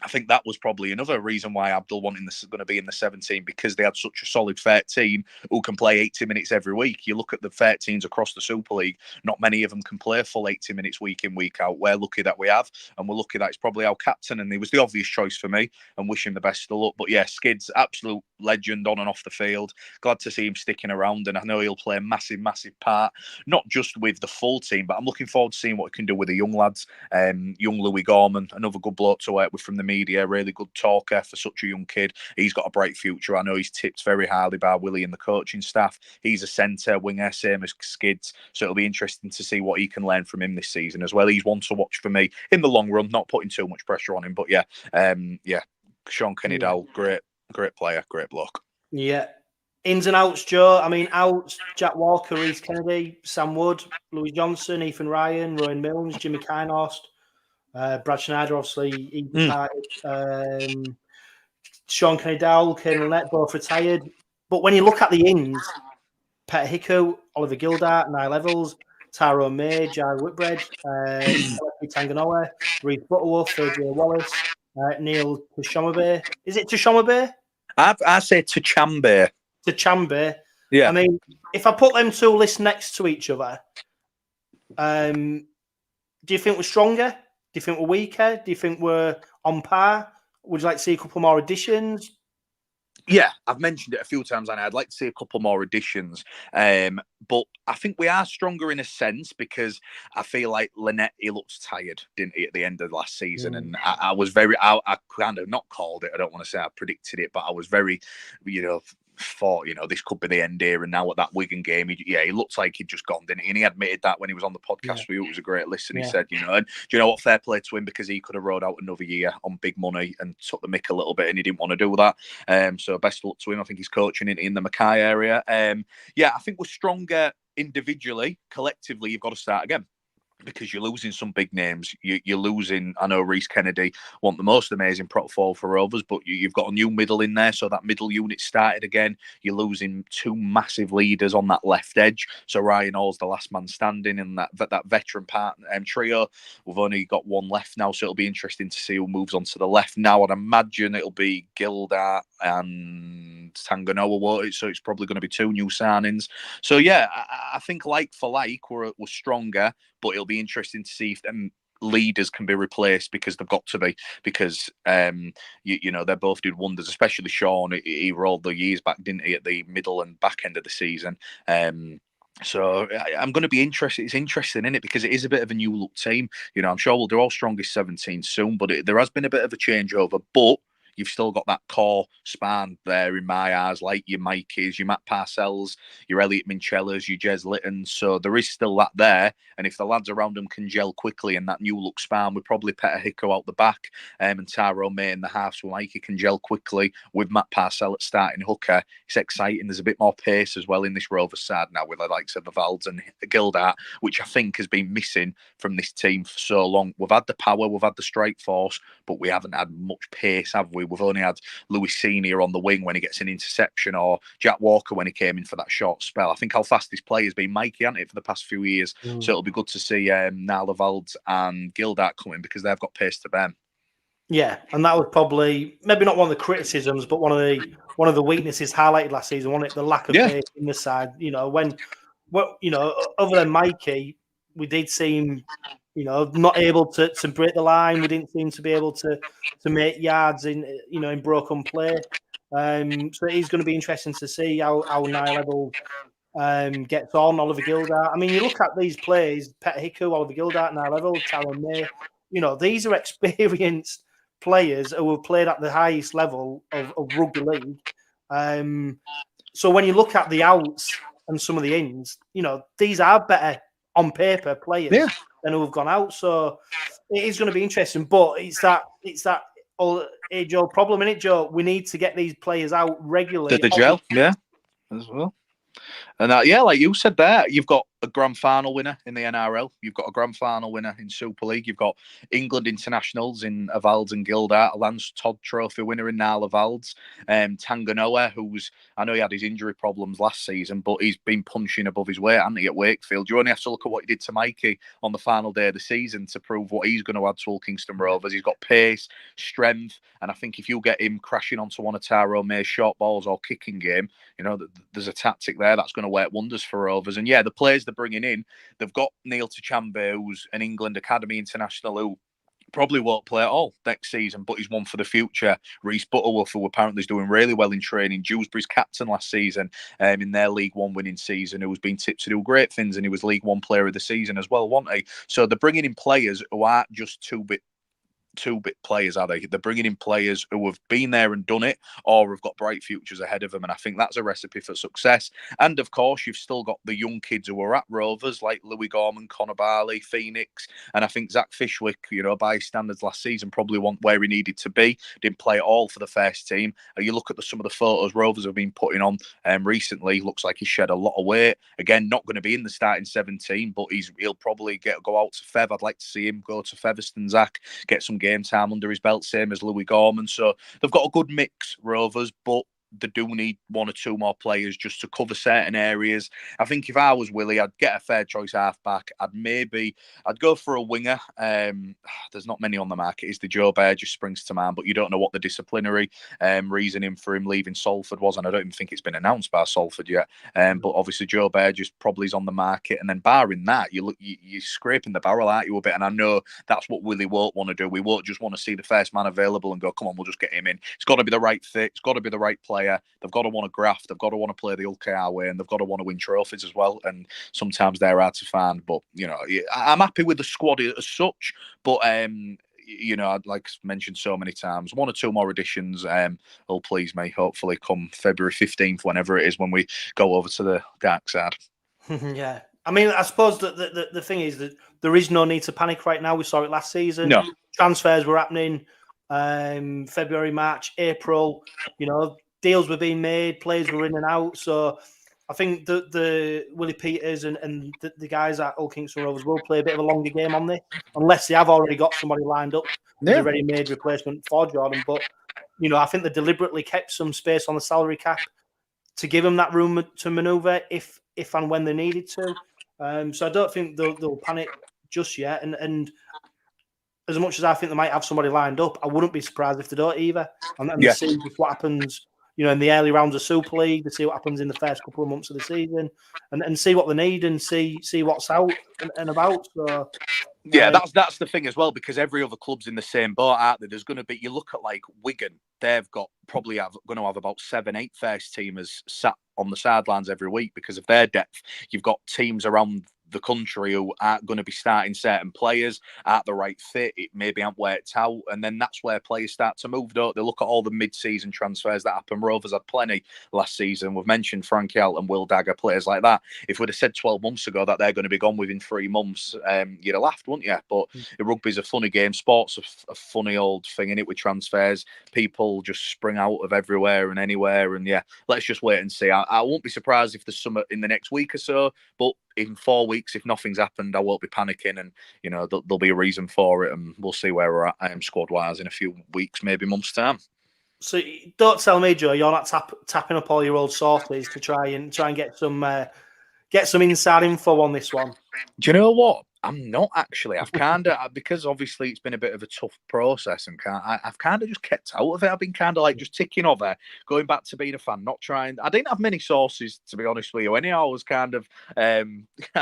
I think that was probably another reason why Abdull wanting this going to be in the 17, because they had such a solid 13 who can play 80 minutes every week. You look at the 13s across the Super League, not many of them can play full 80 minutes week in, week out. We're lucky that we have, and we're lucky that it's probably our captain, and he was the obvious choice for me, and wish him the best of luck. But yeah, Skid's absolute legend on and off the field. Glad to see him sticking around, and I know he'll play a massive, massive part, not just with the full team, but I'm looking forward to seeing what he can do with the young lads. Young Louis Gorman, another good bloke to work with from the media, really good talker for such a young kid. He's got a bright future. I know he's tipped very highly by Willie and the coaching staff. He's a centre winger, same as Skids, so it'll be interesting to see what he can learn from him this season as well. He's one to watch for me in the long run, not putting too much pressure on him, but Sean Kennedy-Dowell, great player, great bloke. Yeah. Ins and outs, Joe. I mean, outs, Jack Walker, Reece Kennedy, Sam Wood, Louis Johnson, Ethan Ryan, Rowan Milnes, Jimmy Kynehorst, Brad Schneider, obviously, he departed. Sean Kennedy-Dowell, Kane Lynette, both retired. But when you look at the ins, 𝗵𝗂𝗃𝗂𝗏, Oliver Gildart, Niall Evans, Tyrone May, Jai Whitbread, Tanganoa, Reece Butterworth, AJ Wallace, Neil 𝗬𝗂𝗏𝗏. Is it 𝗬𝗂𝗏𝗏? I say 𝗬𝗂𝗏𝗏. 𝗬𝗂𝗏𝗏. Yeah. I mean, if I put them two lists next to each other, do you think we're stronger? Do you think we're weaker? Do you think we're on par? Would you like to see a couple more additions? Yeah, I've mentioned it a few times, and I'd like to see a couple more additions. But I think we are stronger in a sense, because I feel like Lynette, he looked tired, didn't he, at the end of last season? And I was very, I kind of not called it. I don't want to say I predicted it, but I was very, thought, this could be the end here. And now at that Wigan game, he looked like he'd just gone, didn't he? And he admitted that when he was on the podcast. It was a great listen. He said, and do you know what? Fair play to him, because he could have rode out another year on big money and took the mick a little bit, and he didn't want to do that. So best of luck to him. I think he's coaching in the Mackay area. I think we're stronger individually. Collectively, you've got to start again, because you're losing some big names. You're losing, I know Reece Kennedy want the most amazing prop fall for Rovers, but you've got a new middle in there, so that middle unit started again. You're losing two massive leaders on that left edge. So Ryan Hall's the last man standing in that veteran trio. We've only got one left now, so it'll be interesting to see who moves on to the left now. I'd imagine it'll be Gildart and Tanganoa, won't it? So it's probably going to be two new signings. So yeah, I think like for like, we're stronger, but it'll be interesting to see if them leaders can be replaced, because they've got to be, because they both did wonders, especially Sean. He rolled the years back, didn't he, at the middle and back end of the season. So I'm going to be interested. It's interesting, isn't it? Because it is a bit of a new look team. I'm sure we'll do our strongest 17 soon, but there has been a bit of a changeover. But you've still got that core span there in my eyes, like your Mikeys, your Matt Parcells, your Elliot Minchellas, your Jez Littons. So there is still that there. And if the lads around them can gel quickly in that new look span, with probably 𝗵𝗂𝗃𝗂𝗏 out the back, and Tyrone May in the halves, so Mikey can gel quickly with Matt Parcell at starting hooker. It's exciting. There's a bit more pace as well in this Rovers side now, with the likes of the Valds and Gildart, which I think has been missing from this team for so long. We've had the power, we've had the strike force, but we haven't had much pace, have we? We've only had Louis Senior on the wing when he gets an interception, or Jack Walker when he came in for that short spell. I think our fastest player has been Mikey, hasn't it, for the past few years? So it'll be good to see now the Valds and Gildart coming, because they've got pace to them. Yeah, and that was probably maybe not one of the criticisms, but one of the weaknesses highlighted last season, wasn't it? The lack of pace in the side. Other than Mikey, we did seem not able to break the line. We didn't seem to be able to make yards in broken play. So it is going to be interesting to see how Niall Evans gets on. Oliver Gildart. I mean, you look at these players: 𝗵𝗂𝗃𝗂𝗏, Oliver Gildart, Niall Evans, Tyrone May. These are experienced players who have played at the highest level of rugby league. So when you look at the outs and some of the ins, these are better on paper players than who have gone out. So it is going to be interesting. But it's that age-old problem, isn't it, Joe? We need to get these players out regularly. The gel, as well. And like you said there, you've got a grand final winner in the NRL. You've got a grand final winner in Super League. You've got England internationals in 𝗲𝗲𝗏𝗲𝗀 and 𝗲𝗏𝗏, a Lance Todd Trophy winner in 𝗲𝗏𝗏𝗏𝗏, Tanganoa, who's, I know he had his injury problems last season, but he's been punching above his weight, hasn't he, at Wakefield? You only have to look at what he did to Mikey on the final day of the season to prove what he's going to add to Kingston Rovers. He's got pace, strength, and I think if you get him crashing onto one of Tyrone May's short balls or kicking game, you know, there's a tactic there that's going to work wonders for Rovers. And yeah, the players they're bringing in, they've got 𝗬𝗕𝗓𝗏𝗡, who's an England Academy international who probably won't play at all next season, but he's one for the future. 𝗬𝗏𝗏𝗏𝗏, who apparently is doing really well in training. Dewsbury's captain last season in their League One winning season, who was being tipped to do great things, and he was League One player of the season as well, wasn't he? So they're bringing in players who aren't just two-bit players, are they? They're bringing in players who have been there and done it, or have got bright futures ahead of them, and I think that's a recipe for success. And of course, you've still got the young kids who are at Rovers, like Louis Gorman, Connor Barley, Phoenix, and I think Zach Fishwick, you know, by standards last season, probably wasn't where he needed to be. Didn't play at all for the first team. You look at some of the photos Rovers have been putting on recently. Looks like he shed a lot of weight. Again, not going to be in the starting 17, but he'll probably go out to Fev. I'd like to see him go to Featherstone, Zach, get some game time under his belt, same as Louis Gorman. So they've got a good mix, Rovers, but they do need one or two more players just to cover certain areas. I think if I was Willie, I'd get a fair choice halfback. I'd go for a winger. There's not many on the market. Is the Joe Bear just springs to mind, but you don't know what the disciplinary reasoning for him leaving Salford was, and I don't even think it's been announced by Salford yet. But obviously Joe Bear just probably is on the market, and then barring that, you're scraping the barrel, aren't you, a bit? And I know that's what Willie won't want to do. We won't just want to see the first man available and go, come on, we'll just get him in. It's got to be the right fit. It's got to be the right player. They've got to want to graft. They've got to want to play the 𝗀𝗂𝗏𝗏𝗏 way, and they've got to want to win trophies as well. And sometimes they're hard to find. But you know, I'm happy with the squad as such. But you know, I'd like mentioned so many times, one or two more additions will please me. Hopefully, come February 15th, whenever it is, when we go over to the dark side. Yeah. I mean, I suppose that the thing is that there is no need to panic right now. We saw it last season. No. Transfers were happening February, March, April. You know, deals were being made, players were in and out. So I think the Willie Peters and the guys at Kingston Rovers will play a bit of a longer game on this, unless they have already got somebody lined up as a ready-made replacement for Jordan. But, you know, I think they deliberately kept some space on the salary cap to give them that room to manoeuvre if and when they needed to. So I don't think they'll panic just yet. And as much as I think they might have somebody lined up, I wouldn't be surprised if they don't either. And yeah, see what happens, you know, in the early rounds of Super League, to see what happens in the first couple of months of the season, and see what they need and see what's out and about. So yeah, that's the thing as well, because every other club's in the same boat, aren't they? There's going to be, you look at like Wigan, they've got going to have about 7-8 first teamers sat on the sidelines every week because of their depth. You've got teams around the country who aren't going to be starting certain players, aren't the right fit, it maybe aren't worked out, and then that's where players start to move, don't they? Look at all the mid-season transfers that happen. Rovers had plenty last season. We've mentioned Frankie Alt and Will Dagger, players like that. If we'd have said 12 months ago that they're going to be gone within 3 months, you'd have laughed, wouldn't you? But rugby's a funny game. Sport's a funny old thing, innit, with transfers. People just spring out of everywhere and anywhere, and yeah, let's just wait and see. I won't be surprised if there's some in the next week or so, but in 4 weeks, if nothing's happened, I won't be panicking, and you know there'll be a reason for it, and we'll see where we're at squad-wise in a few weeks, maybe months' time. So don't tell me, Joe, you're not tapping up all your old sources to try and get some inside info on this one. Do you know what? I'm not actually. I've kind of, because obviously it's been a bit of a tough process, and I've kind of just kept out of it. I've been kind of like just ticking over, going back to being a fan, not trying. I didn't have many sources, to be honest with you. Anyhow, I was kind of, I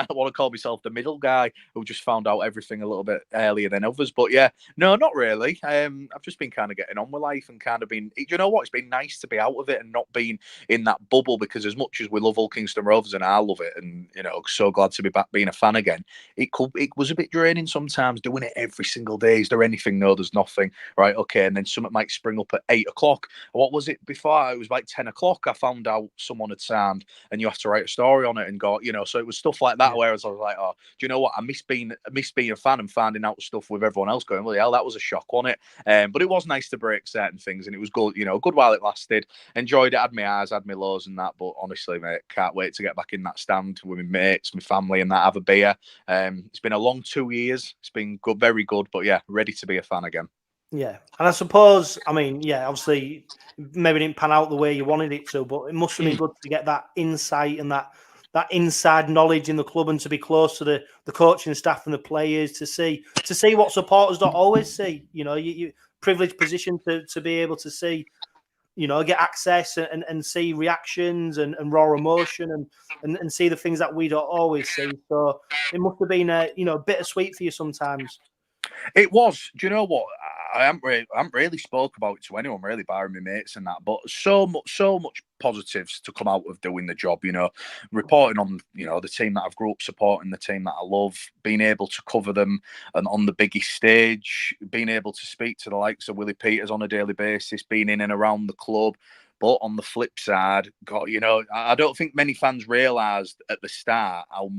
want to call myself the middle guy who just found out everything a little bit earlier than others. But yeah, no, not really. I've just been kind of getting on with life and kind of been, you know what? It's been nice to be out of it and not being in that bubble, because as much as we love Kingston Rovers and I love it, and you know, so glad to be back being a fan again, it could it was a bit draining sometimes doing it every single day. Is there anything? No, there's nothing. Right, okay, and then something might spring up at 8 o'clock. What was it before? It was like 10 o'clock. I found out someone had signed, and you have to write a story on it and go, so it was stuff like that. Whereas I was like, oh, do you know what? I miss being a fan and finding out stuff with everyone else going, well, hell, that was a shock, wasn't it? But it was nice to break certain things, and it was good, a good while it lasted. Enjoyed it, had my highs, had my lows and that, but honestly, mate, can't wait to get back in that stand with my mates, my family and that, have a beer. It's been a long 2 years. It's been good, very good, but yeah, ready to be a fan again. Yeah, and I suppose, obviously, maybe didn't pan out the way you wanted it to, but it must have been good to get that insight and that inside knowledge in the club, and to be close to the coaching staff and the players, to see what supporters don't always see. You privileged position to be able to see, get access and see reactions and raw emotion and see the things that we don't always see. So it must have been a bittersweet for you sometimes. It was. Do you know what? I haven't really spoke about it to anyone, really, barring my mates and that. But so much positives to come out of doing the job. Reporting on the team that I've grew up supporting, the team that I love, being able to cover them and on the biggest stage, being able to speak to the likes of Willie Peters on a daily basis, being in and around the club. But on the flip side, God, I don't think many fans realised at the start how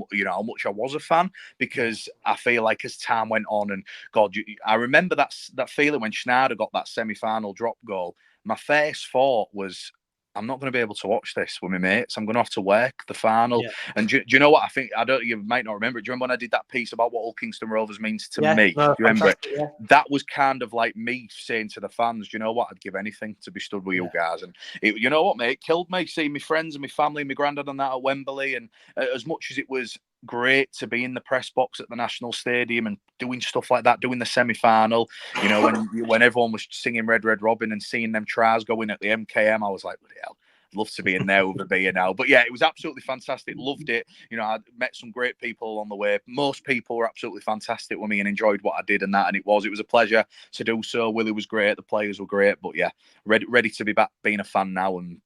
much I was a fan, because I feel like as time went on, and God, I remember that feeling when 値ྂ🕗 got that semi-final drop goal. My first thought was, I'm not going to be able to watch this with my mates. I'm going to have to work the final. Yeah. And do you know what I think? You might not remember it. Do you remember when I did that piece about what Hull Kingston Rovers means to me? No, do you remember it? Yeah. That was kind of like me saying to the fans, do you know what? I'd give anything to be stood with you guys. And you know what, mate? It killed me seeing my friends and my family, my granddad and that at Wembley. And as much as it was great to be in the press box at the National Stadium and doing stuff like that, doing the semi-final, when everyone was singing Red Red Robin and seeing them tries going at the MKM, I was like, bloody hell, I'd love to be in there with a beer now. But yeah, it was absolutely fantastic. Loved it. I met some great people along the way. Most people were absolutely fantastic with me and enjoyed what I did and that. And it was a pleasure to do so. Willie was great. The players were great. But yeah, ready to be back being a fan now, and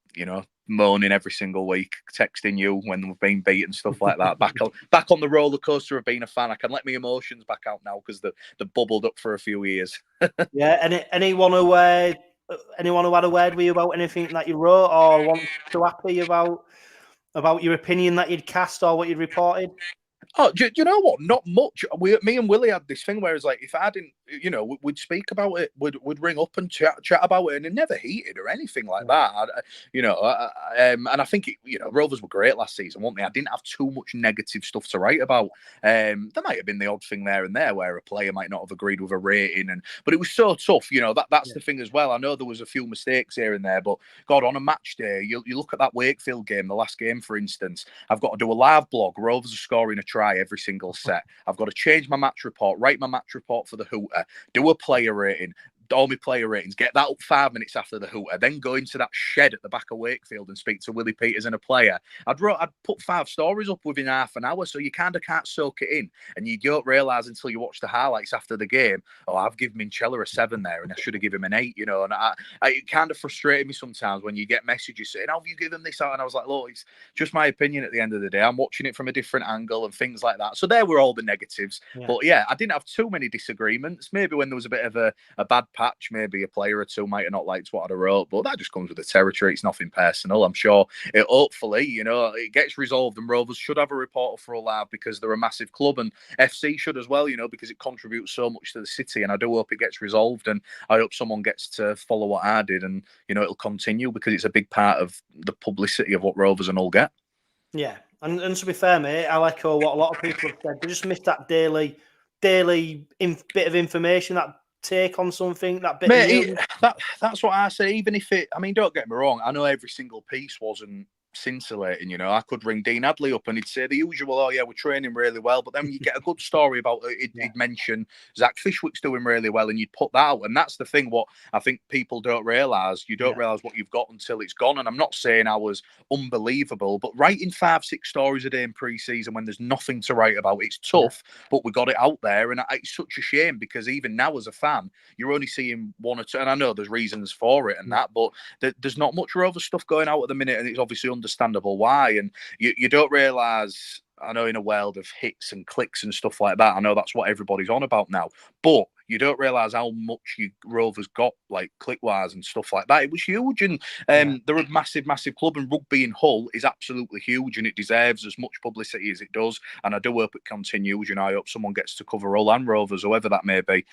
moaning every single week, texting you when we've been beaten, stuff like that. Back on the roller coaster of being a fan. I can let my emotions back out now because they bubbled up for a few years. Yeah, and anyone who had a word with you about anything that you wrote, or want to happy about your opinion that you'd cast or what you'd reported? Oh, do you know what? Not much. Me and Willie had this thing where it's like, if I didn't, we'd speak about it, we'd ring up and chat about it, and it never heated or anything like that. And I think Rovers were great last season, weren't they? I didn't have too much negative stuff to write about. There might have been the odd thing there and there where a player might not have agreed with a rating, but it was so tough. That's the thing as well. I know there was a few mistakes here and there, but God, on a match day, you look at that Wakefield game, the last game, for instance. I've got to do a live blog. Rovers are scoring a try every single set. I've got to change my match report, write my match report for the _J, do a player rating, all my player ratings, get that up 5 minutes after the _J, then go into that shed at the back of Wakefield and speak to Willie Peters and a player. I'd put 5 stories up within half an hour, so you kind of can't soak it in, and you don't realise until you watch the highlights after the game, I've given 𝗵𝗂𝗏 a 7 there, and I should have given him an 8, and it kind of frustrated me sometimes when you get messages saying, have you given this out? And I was like, look, it's just my opinion at the end of the day. I'm watching it from a different angle and things like that. So there were all the negatives. Yeah. But yeah, I didn't have too many disagreements. Maybe when there was a bit of a bad patch, maybe a player or two might have not liked what I wrote, but that just comes with the territory. It's nothing personal. I'm sure hopefully, it gets resolved, and Rovers should have a reporter for Hull Live because they're a massive club, and FC should as well, because it contributes so much to the city, and I do hope it gets resolved, and I hope someone gets to follow what I did, and it'll continue because it's a big part of the publicity of what Rovers and Hull get. Yeah, and to be fair, mate, I'll echo what a lot of people have said. They just missed that daily bit of information, that take on something, that bit. Mate, that's what I say. Even if don't get me wrong, I know every single piece wasn't scintillating. I could ring Dean Adley up and he'd say the usual, oh yeah, we're training really well, but then you get a good story about it. He'd mention Zach Fishwick's doing really well, and you'd put that out. And that's the thing, what I think people don't realise. You don't realise what you've got until it's gone. And I'm not saying I was unbelievable, but writing 5-6 stories a day in pre-season when there's nothing to write about, it's tough, but we got it out there. And it's such a shame, because even now as a fan, you're only seeing 1 or 2, and I know there's reasons for it and that, but there's not much Rover stuff going out at the minute, and it's obviously understandable why. And you don't realise I know in a world of hits and clicks and stuff like that, I know that's what everybody's on about now. But you don't realise how much you Rovers got, like click-wise and stuff like that. It was huge, and they're a massive, massive club, and rugby in Hull is absolutely huge, and it deserves as much publicity as it does. And I do hope it continues. You know, I hope someone gets to cover Hull and Rovers, whoever that may be.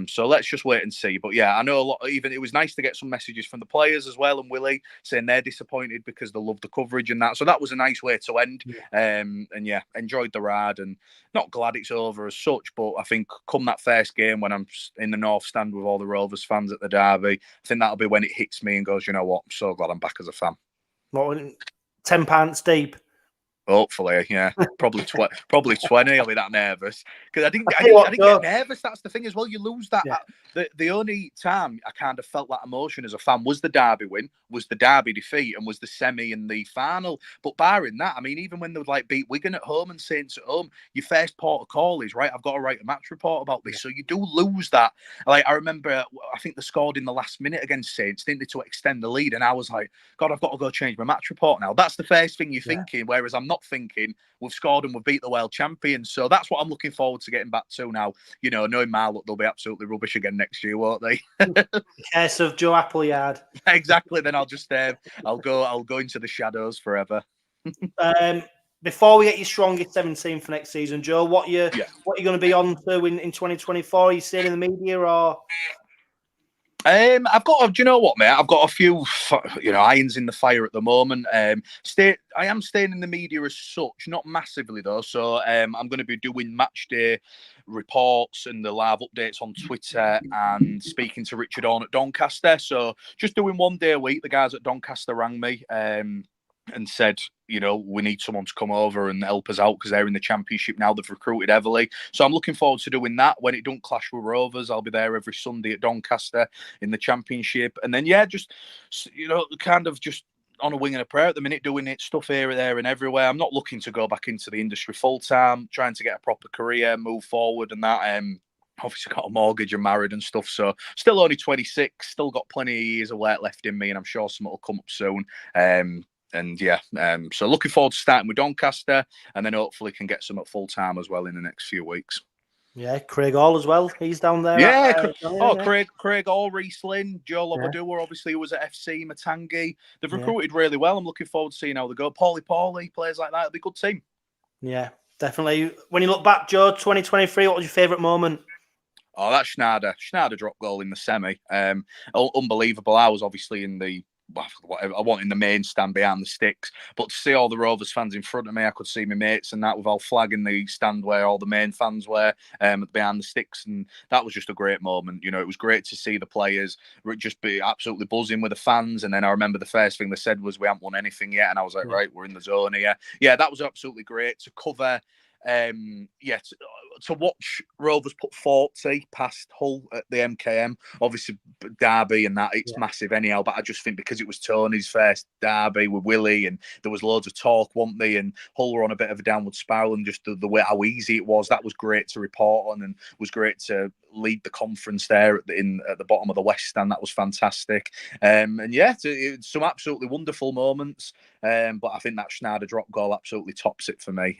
So let's just wait and see. But yeah, I know a lot. Even it was nice to get some messages from the players as well, and Willie saying they're disappointed because they love the coverage and that. So that was a nice way to end. And yeah, enjoyed the ride, and not glad it's over as such, but I think come that first game when I'm in the North Stand with all the Rovers fans at the derby, I think that'll be when it hits me and goes, you know what, I'm so glad I'm back as a fan. What, 10 pants deep? Hopefully, yeah, probably 20. I'll be that nervous because I didn't get nervous. That's the thing as well. You lose that. Yeah. The only time I kind of felt that emotion as a fan was the derby win, was the derby defeat, and was the semi and the final. But barring that, I mean, even when they would like beat Wigan at home and Saints at home, your first port of call is right. I've got to write a match report about this, so you do lose that. Like I remember, I think they scored in the last minute against Saints, didn't they, to extend the lead, and I was like, God, I've got to go change my match report now. That's the first thing you're thinking. Whereas I'm not thinking we've scored and we've beat the world champions. So that's what I'm looking forward to getting back to now. You know, knowing Marlock, they'll be absolutely rubbish again next year, won't they? Case of Joe Appleyard. Exactly. Then I'll just I'll go into the shadows forever. Before we get your strongest 17 for next season, Joe, what you going to be on to in 2024? Are you staying in the media or? I've got, do you know what, mate? I've got a few, irons in the fire at the moment. I am staying in the media as such, not massively though. So I'm going to be doing match day reports and the live updates on Twitter and speaking to Richard Orne at Doncaster. So just doing one day a week. The guys at Doncaster rang me and said, you know, we need someone to come over and help us out because they're in the Championship now. They've recruited heavily. So I'm looking forward to doing that. When it don't clash with Rovers, I'll be there every Sunday at Doncaster in the Championship. And then, just, kind of just on a wing and a prayer at the minute, doing it stuff here, there and everywhere. I'm not looking to go back into the industry full time, trying to get a proper career, move forward and that. Obviously got a mortgage and married and stuff. So still only 26, still got plenty of years of work left in me, and I'm sure something will come up soon. So looking forward to starting with Doncaster, and then hopefully can get some at full time as well in the next few weeks. Yeah, Craig Hall as well. He's down there. Craig Hall, Reece Lynn, Joe Appleyard, obviously, who was at FC Matangi. They've recruited really well. I'm looking forward to seeing how they go. Paulie, players like that. It'll be a good team. Yeah, definitely. When you look back, Joe, 2023, what was your favourite moment? Oh, that's 値drop goal in the semi. Unbelievable. I was obviously in the I want in the main stand behind the sticks, but to see all the Rovers fans in front of me, I could see my mates and that with all flag in the stand where all the main fans were behind the sticks, and that was just a great moment. You know, it was great to see the players just be absolutely buzzing with the fans. And then I remember the first thing they said was, "We haven't won anything yet," and I was like, "Right, we're in the zone here." Yeah, that was absolutely great to cover. To watch Rovers put 40 past Hull at the MKM, obviously derby and that, it's massive anyhow, but I just think because it was Tony's first derby with Willie and there was loads of talk, weren't they, and Hull were on a bit of a downward spiral, and just the way how easy it was, that was great to report on, and was great to lead the conference there at the bottom of the West Stand. That was fantastic. It's some absolutely wonderful moments. But I think that Schneider drop goal absolutely tops it for me.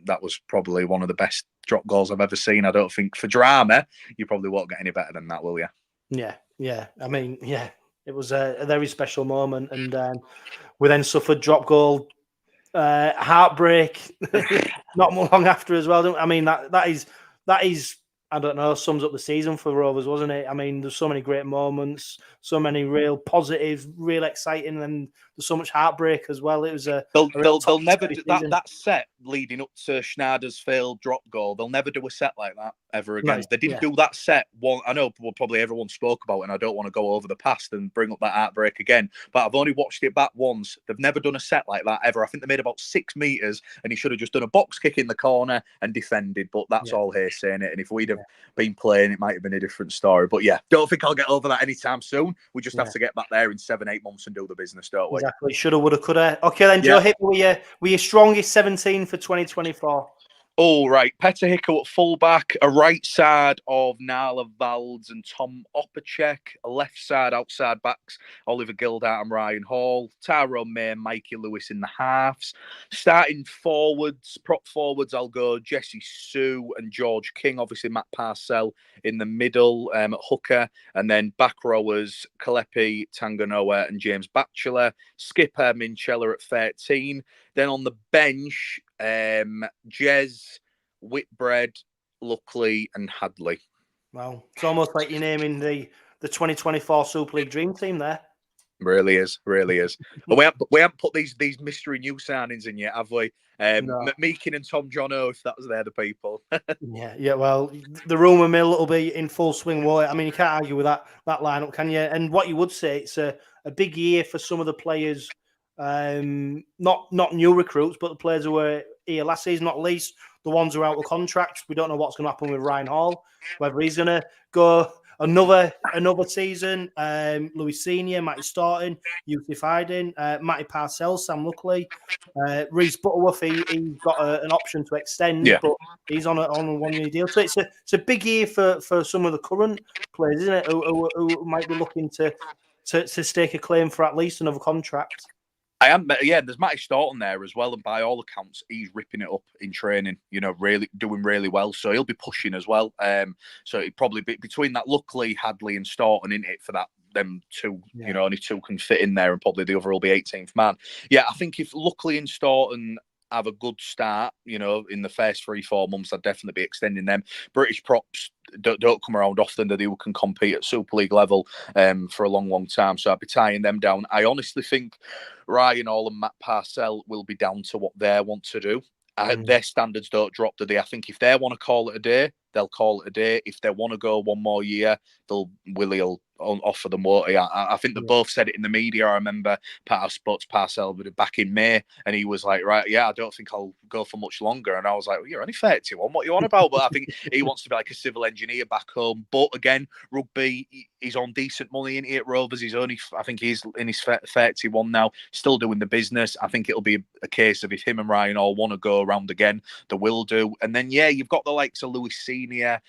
That was probably one of the best drop goals I've ever seen. I don't think for drama, you probably won't get any better than that, will you? Yeah. I mean, it was a very special moment, and we then suffered drop goal heartbreak not long after as well. I mean, that is. I don't know, sums up the season for Rovers, wasn't it? I mean, there's so many great moments, so many real positive, real exciting, and there's so much heartbreak as well. It was they'll never do that set leading up to Schneider's failed drop goal. They'll never do a set like that ever again. They didn't do that set one. I know probably everyone spoke about it, and I don't want to go over the past and bring up that heartbreak again, but I've only watched it back once. They've never done a set like that ever. I think they made about 6 meters, and he should have just done a box kick in the corner and defended, but that's all here saying it. And if we'd have been playing, it might have been a different story. But yeah, don't think I'll get over that anytime soon. We just have to get back there in 7-8 months and do the business, don't we? Exactly. Shoulda, woulda, coulda. Okay, then, Joe, hit with your strongest 17 for 2024. Oh, right. 𝗬𝗂𝗃𝗀𝗴𝗲𝗀 at fullback, a right side of 𝗦𝗢𝗲𝗆𝗀𝗀 and 𝗂𝗂𝗃, a left side outside backs, Oliver Gildart and Ryan Hall, Tyrone May and Mikey Lewis in the halves. Starting forwards, prop forwards, I'll go Jessie Sue and George King, obviously Matt Parcell in the middle at hooker, and then back rowers, 𝗂𝗃𝗃𝗃𝗃 and James Batchelor, skipper Minchella at 13. Then on the bench, Jez, Whitbread, Luckley, and Hadley. Wow, it's almost like you're naming the 2024 Super League Dream Team there. Really is. But we haven't put these mystery new signings in yet, have we? No. Meekin and Tom Johno, if that was they're the people. Yeah. Well, the rumour mill will be in full swing, won't it? I mean, you can't argue with that lineup, can you? And what you would say, it's a big year for some of the players, not new recruits, but the players who were here last season, not least the ones who are out of contract. We don't know what's going to happen with Ryan Hall, whether he's going to go another season. Louis Senior, Matty Staunton, 𝗬𝗙𝗎𝗐𝗏𝗏𝗏, Matty Parcell, Sam Luckley, Rhys Butterworth. He's got an option to extend, but he's on a 1-year deal. So it's a big year for some of the current players, isn't it? Who might be looking to stake a claim for at least another contract. I am, yeah. There's Matty Staunton there as well, and by all accounts, he's ripping it up in training. You know, really doing really well. So he'll be pushing as well. So it'd probably be between that Luckley, Hadley, and Staunton in it for that. Them two, you know, only two can fit in there, and probably the other will be 18th man. Yeah, I think if Luckley and Staunton have a good start, you know, in the first 3-4 months, I'd definitely be extending them. British props don't come around often that they can compete at Super League level for a long time. So I'd be tying them down. I honestly think Ryan Hall and Matt Parcell will be down to what they want to do. Their standards don't drop, do they? I think if they want to call it a day, they'll call it a day. If they want to go one more year, Willie will offer them what. I think they both said it in the media. I remember I spoke to Parcell back in May, and he was like, right, yeah, I don't think I'll go for much longer. And I was like, well, you're only 31. What are you on about? But I think he wants to be like a civil engineer back home. But again, rugby, he's on decent money in at Rovers. I think he's in his 31 now, still doing the business. I think it'll be a case of if him and Ryan all want to go around again, they will do. And then, yeah, you've got the likes of Louis Senior,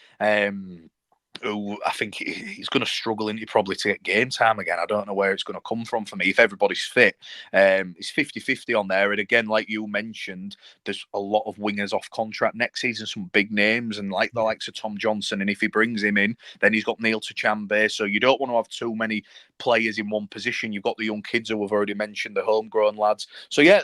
who I think he's going to struggle probably to get game time again. I don't know where it's going to come from for me. If everybody's fit, it's 50-50 on there. And again, like you mentioned, there's a lot of wingers off contract next season, some big names, and like the likes of Tom Johnson. And if he brings him in, then he's got 𝗂𝗙𝗎𝗏𝗃. So you don't want to have too many players in one position. You've got the young kids who have already mentioned, the homegrown lads. So yeah,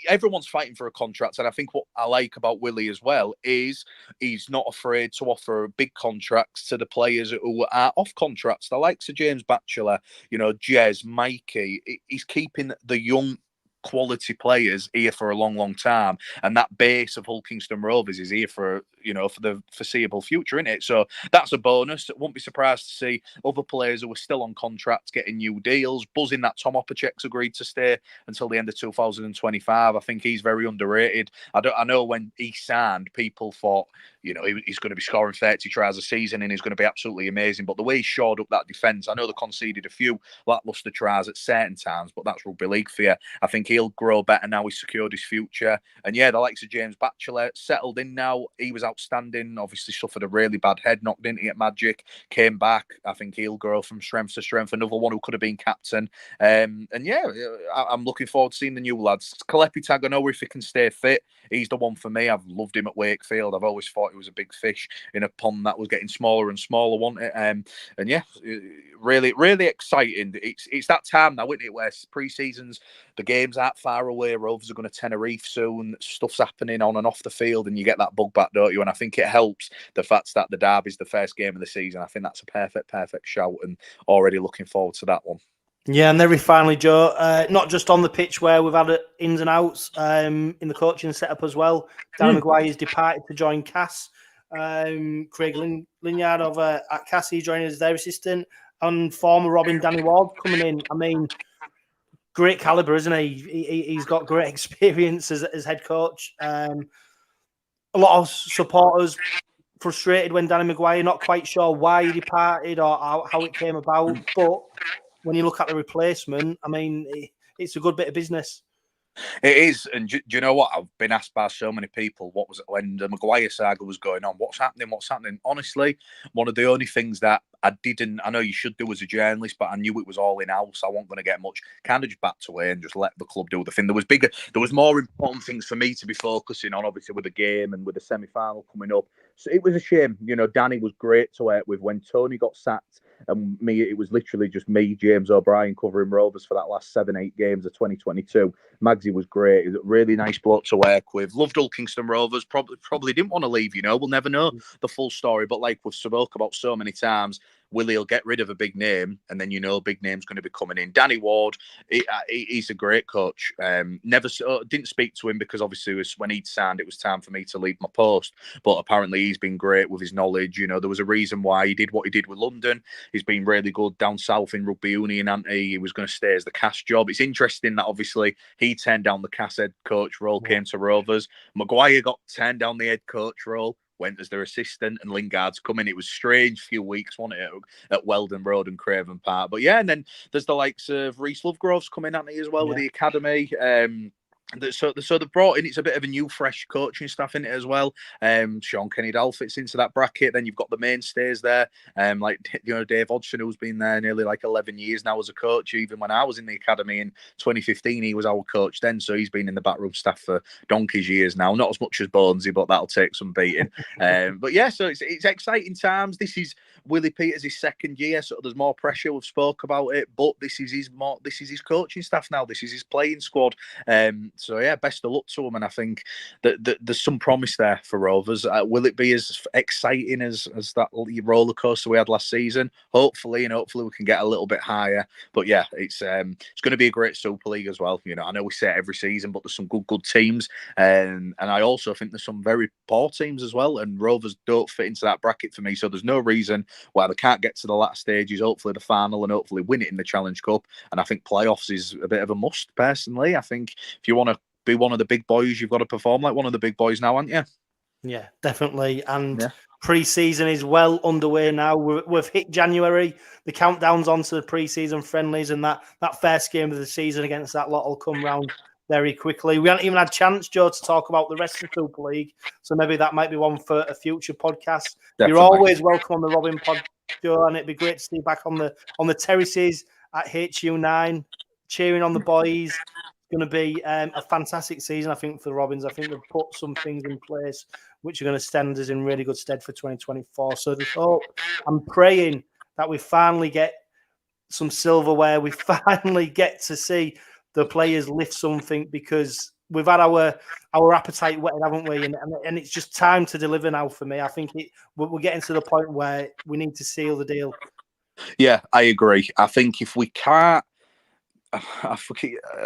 everyone's fighting for a contract. And I think what I like about Willie as well is he's not afraid to offer big contracts to the players who are off contracts, the likes of James Batchelor, you know, Jez, Mikey. He's keeping the young quality players here for a long time, and that base of Hull Kingston Rovers is here for the foreseeable future, isn't it? So that's a bonus. Won't be surprised to see other players who are still on contracts getting new deals. Buzzing that Tom 𝗂𝗃𝗃's agreed to stay until the end of 2025. I think he's very underrated. I know when he signed, people thought, you know, he's going to be scoring 30 tries a season and he's going to be absolutely amazing. But the way he shored up that defence, I know they conceded a few lacklustre tries at certain times, but that's rugby league for you. I think he'll grow better now he's secured his future. And yeah, the likes of James Batchelor settled in now. He was outstanding. Obviously suffered a really bad head knock, didn't he, at Magic? Came back. I think he'll grow from strength to strength. Another one who could have been captain. And yeah, I'm looking forward to seeing the new lads. 𝗂𝗃𝗃𝗃𝗃, I know if he can stay fit, he's the one for me. I've loved him at Wakefield. I've always thought he was a big fish in a pond that was getting smaller and smaller, wasn't it? And yeah, really exciting. It's that time now, isn't it, where pre-seasons, the games aren't far away. Rovers are going to Tenerife soon. Stuff's happening on and off the field, and you get that bug back, don't you? And I think it helps the fact that the derby's the first game of the season. I think that's a perfect shout, and already looking forward to that one. Yeah, and then finally, Joe, not just on the pitch where we've had ins and outs in the coaching setup as well. Danny Maguire has departed to join Cass. Craig Linyard over at Cassie joining as their assistant, and former Robin Danny Ward coming in. I mean, great caliber, isn't he? He's got great experience as head coach. A lot of supporters frustrated when Danny Maguire, not quite sure why he departed or how it came about, but when you look at the replacement, I mean, it's a good bit of business. It is, and do you know what? I've been asked by so many people, what was it when the Maguire saga was going on? What's happening? What's happening? Honestly, one of the only things that I know you should do as a journalist, but I knew it was all in-house. I wasn't going to get much. Kind of just backed away and just let the club do the thing. There was more important things for me to be focusing on, obviously, with the game and with the semi-final coming up. So it was a shame. You know, Danny was great to work with. When Tony got sacked, and me, it was literally just me, James O'Brien, covering Rovers for that last 7-8 games of 2022. Magsy was great. He was a really nice bloke to work with. Loved all Kingston Rovers. Probably didn't want to leave, you know. We'll never know the full story. But like we've spoke about so many times, Willie will get rid of a big name, and then you know a big name's going to be coming in. Danny Ward, he's a great coach. Didn't speak to him because obviously when he'd signed, it was time for me to leave my post. But apparently he's been great with his knowledge. You know, there was a reason why he did what he did with London. He's been really good down south in rugby union, and he was going to stay as the CAS job. It's interesting that obviously he turned down the CAS head coach role, came to Rovers. Maguire got turned down the head coach role, went as their assistant, and Lingard's coming. It was strange few weeks, wasn't it, at Weldon Road and Craven Park. But yeah, and then there's the likes of Reece Lovegrove's coming at me as well with the academy. So they've brought in, it's a bit of a new, fresh coaching staff in it as well. Sean Kenny-Dal fits into that bracket. Then you've got the mainstays there, like Dave Hodgson, who's been there nearly like 11 years now as a coach. Even when I was in the academy in 2015, he was our coach then, so he's been in the backroom staff for donkey's years now. Not as much as Bonesy, but that'll take some beating. But yeah, so it's exciting times. This is Willie Peters' second year, so there's more pressure. We've spoke about it, but this is his coaching staff now. This is his playing squad. So yeah, best of luck to him, and I think that there's some promise there for Rovers. Will it be as exciting as that roller coaster we had last season? Hopefully, and hopefully we can get a little bit higher. But yeah, it's going to be a great Super League as well. You know, I know we say it every season, but there's some good teams, and I also think there's some very poor teams as well. And Rovers don't fit into that bracket for me, so there's no reason why they can't get to the latter stages. Hopefully the final, and hopefully win it in the Challenge Cup. And I think playoffs is a bit of a must. Personally, I think if you want to be one of the big boys, you've got to perform like one of the big boys now, aren't you? Yeah, definitely. And pre-season is well underway now. We've hit January. The countdown's on to the pre-season friendlies, and that first game of the season against that lot will come round very quickly. We haven't even had a chance, Joe, to talk about the rest of the Super League, so maybe that might be one for a future podcast. Definitely. You're always welcome on the Robin Pod, Joe, and it'd be great to see you back on the terraces at HU9, cheering on the boys. Going to be a fantastic season, I think, for the Robins. I think they've put some things in place which are going to stand us in really good stead for 2024. So just hope, I'm praying that we finally get some silverware. We finally get to see the players lift something, because we've had our appetite whetted, haven't we? And it's just time to deliver now for me. I think we're getting to the point where we need to seal the deal. Yeah, I agree. I think if we can't, I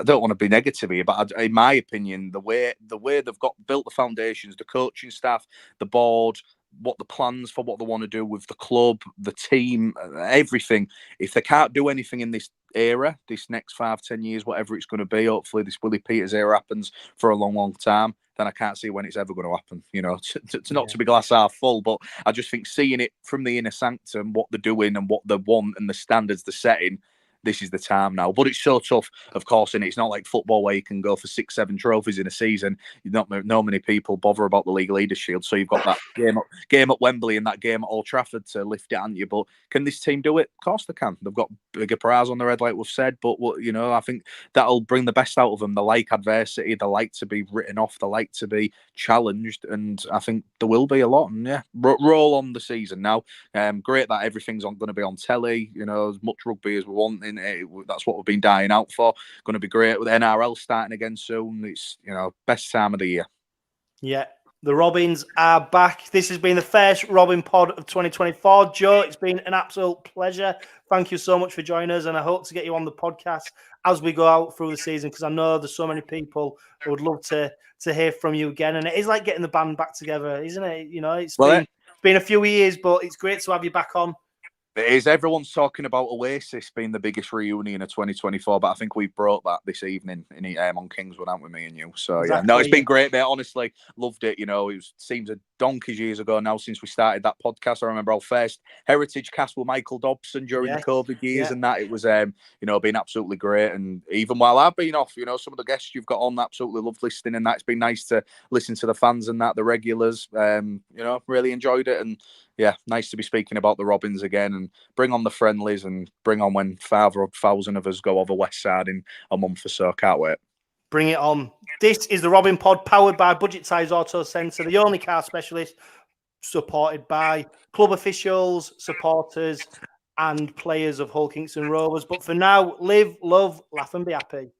don't want to be negative here, but in my opinion, the way they've got built the foundations, the coaching staff, the board, what the plans for what they want to do with the club, the team, everything. If they can't do anything in this era, this next 5-10 years, whatever it's going to be, hopefully this Willie Peters era happens for a long time, then I can't see when it's ever going to happen. You know, to be glass half full, but I just think seeing it from the inner sanctum, what they're doing and what they want and the standards they're setting, this is the time now. But it's so tough, of course, and it's not like football where you can go for 6-7 trophies in a season. Not many people bother about the League Leaders Shield, so you've got that game at Wembley and that game at Old Trafford to lift it, haven't you? But can this team do it? Of course they can. They've got bigger prize on their head, like we've said, but I think that'll bring the best out of them. They like adversity, they like to be written off, they like to be challenged, and I think there will be a lot. And yeah, roll on the season now. Great that everything's going to be on telly, as much rugby as we want. That's what we've been dying out for. Going to be great with NRL starting again soon. It's best time of the year. Yeah, the Robins are back. This has been the first Robin Pod of 2024. Joe, it's been an absolute pleasure. Thank you so much for joining us, and I hope to get you on the podcast as we go out through the season, because I know there's so many people who would love to hear from you again. And it is like getting the band back together, isn't it? It's been a few years, but it's great to have you back on. It is. Everyone's talking about Oasis being the biggest reunion of 2024, but I think we brought that this evening on Kingswood, haven't we, me and you? So exactly, yeah, no, it's been great, mate. Honestly, loved it. You know, it seems a donkey's years ago now since we started that podcast. I remember our first Heritage cast with Michael Dobson during the COVID years, and that it was, you know, been absolutely great. And even while I've been off, you know, some of the guests you've got on, absolutely loved listening, and that's been nice to listen to the fans and that, the regulars. You know, really enjoyed it, and yeah, nice to be speaking about the Robins again, and bring on the friendlies, and bring on when 5,000 of us go over West Side in a month or so. Can't wait. Bring it on. This is the Robin Pod, powered by Budget Size Auto Centre, the only car specialist, supported by club officials, supporters, and players of Hull Kingston Rovers. But for now, live, love, laugh, and be happy.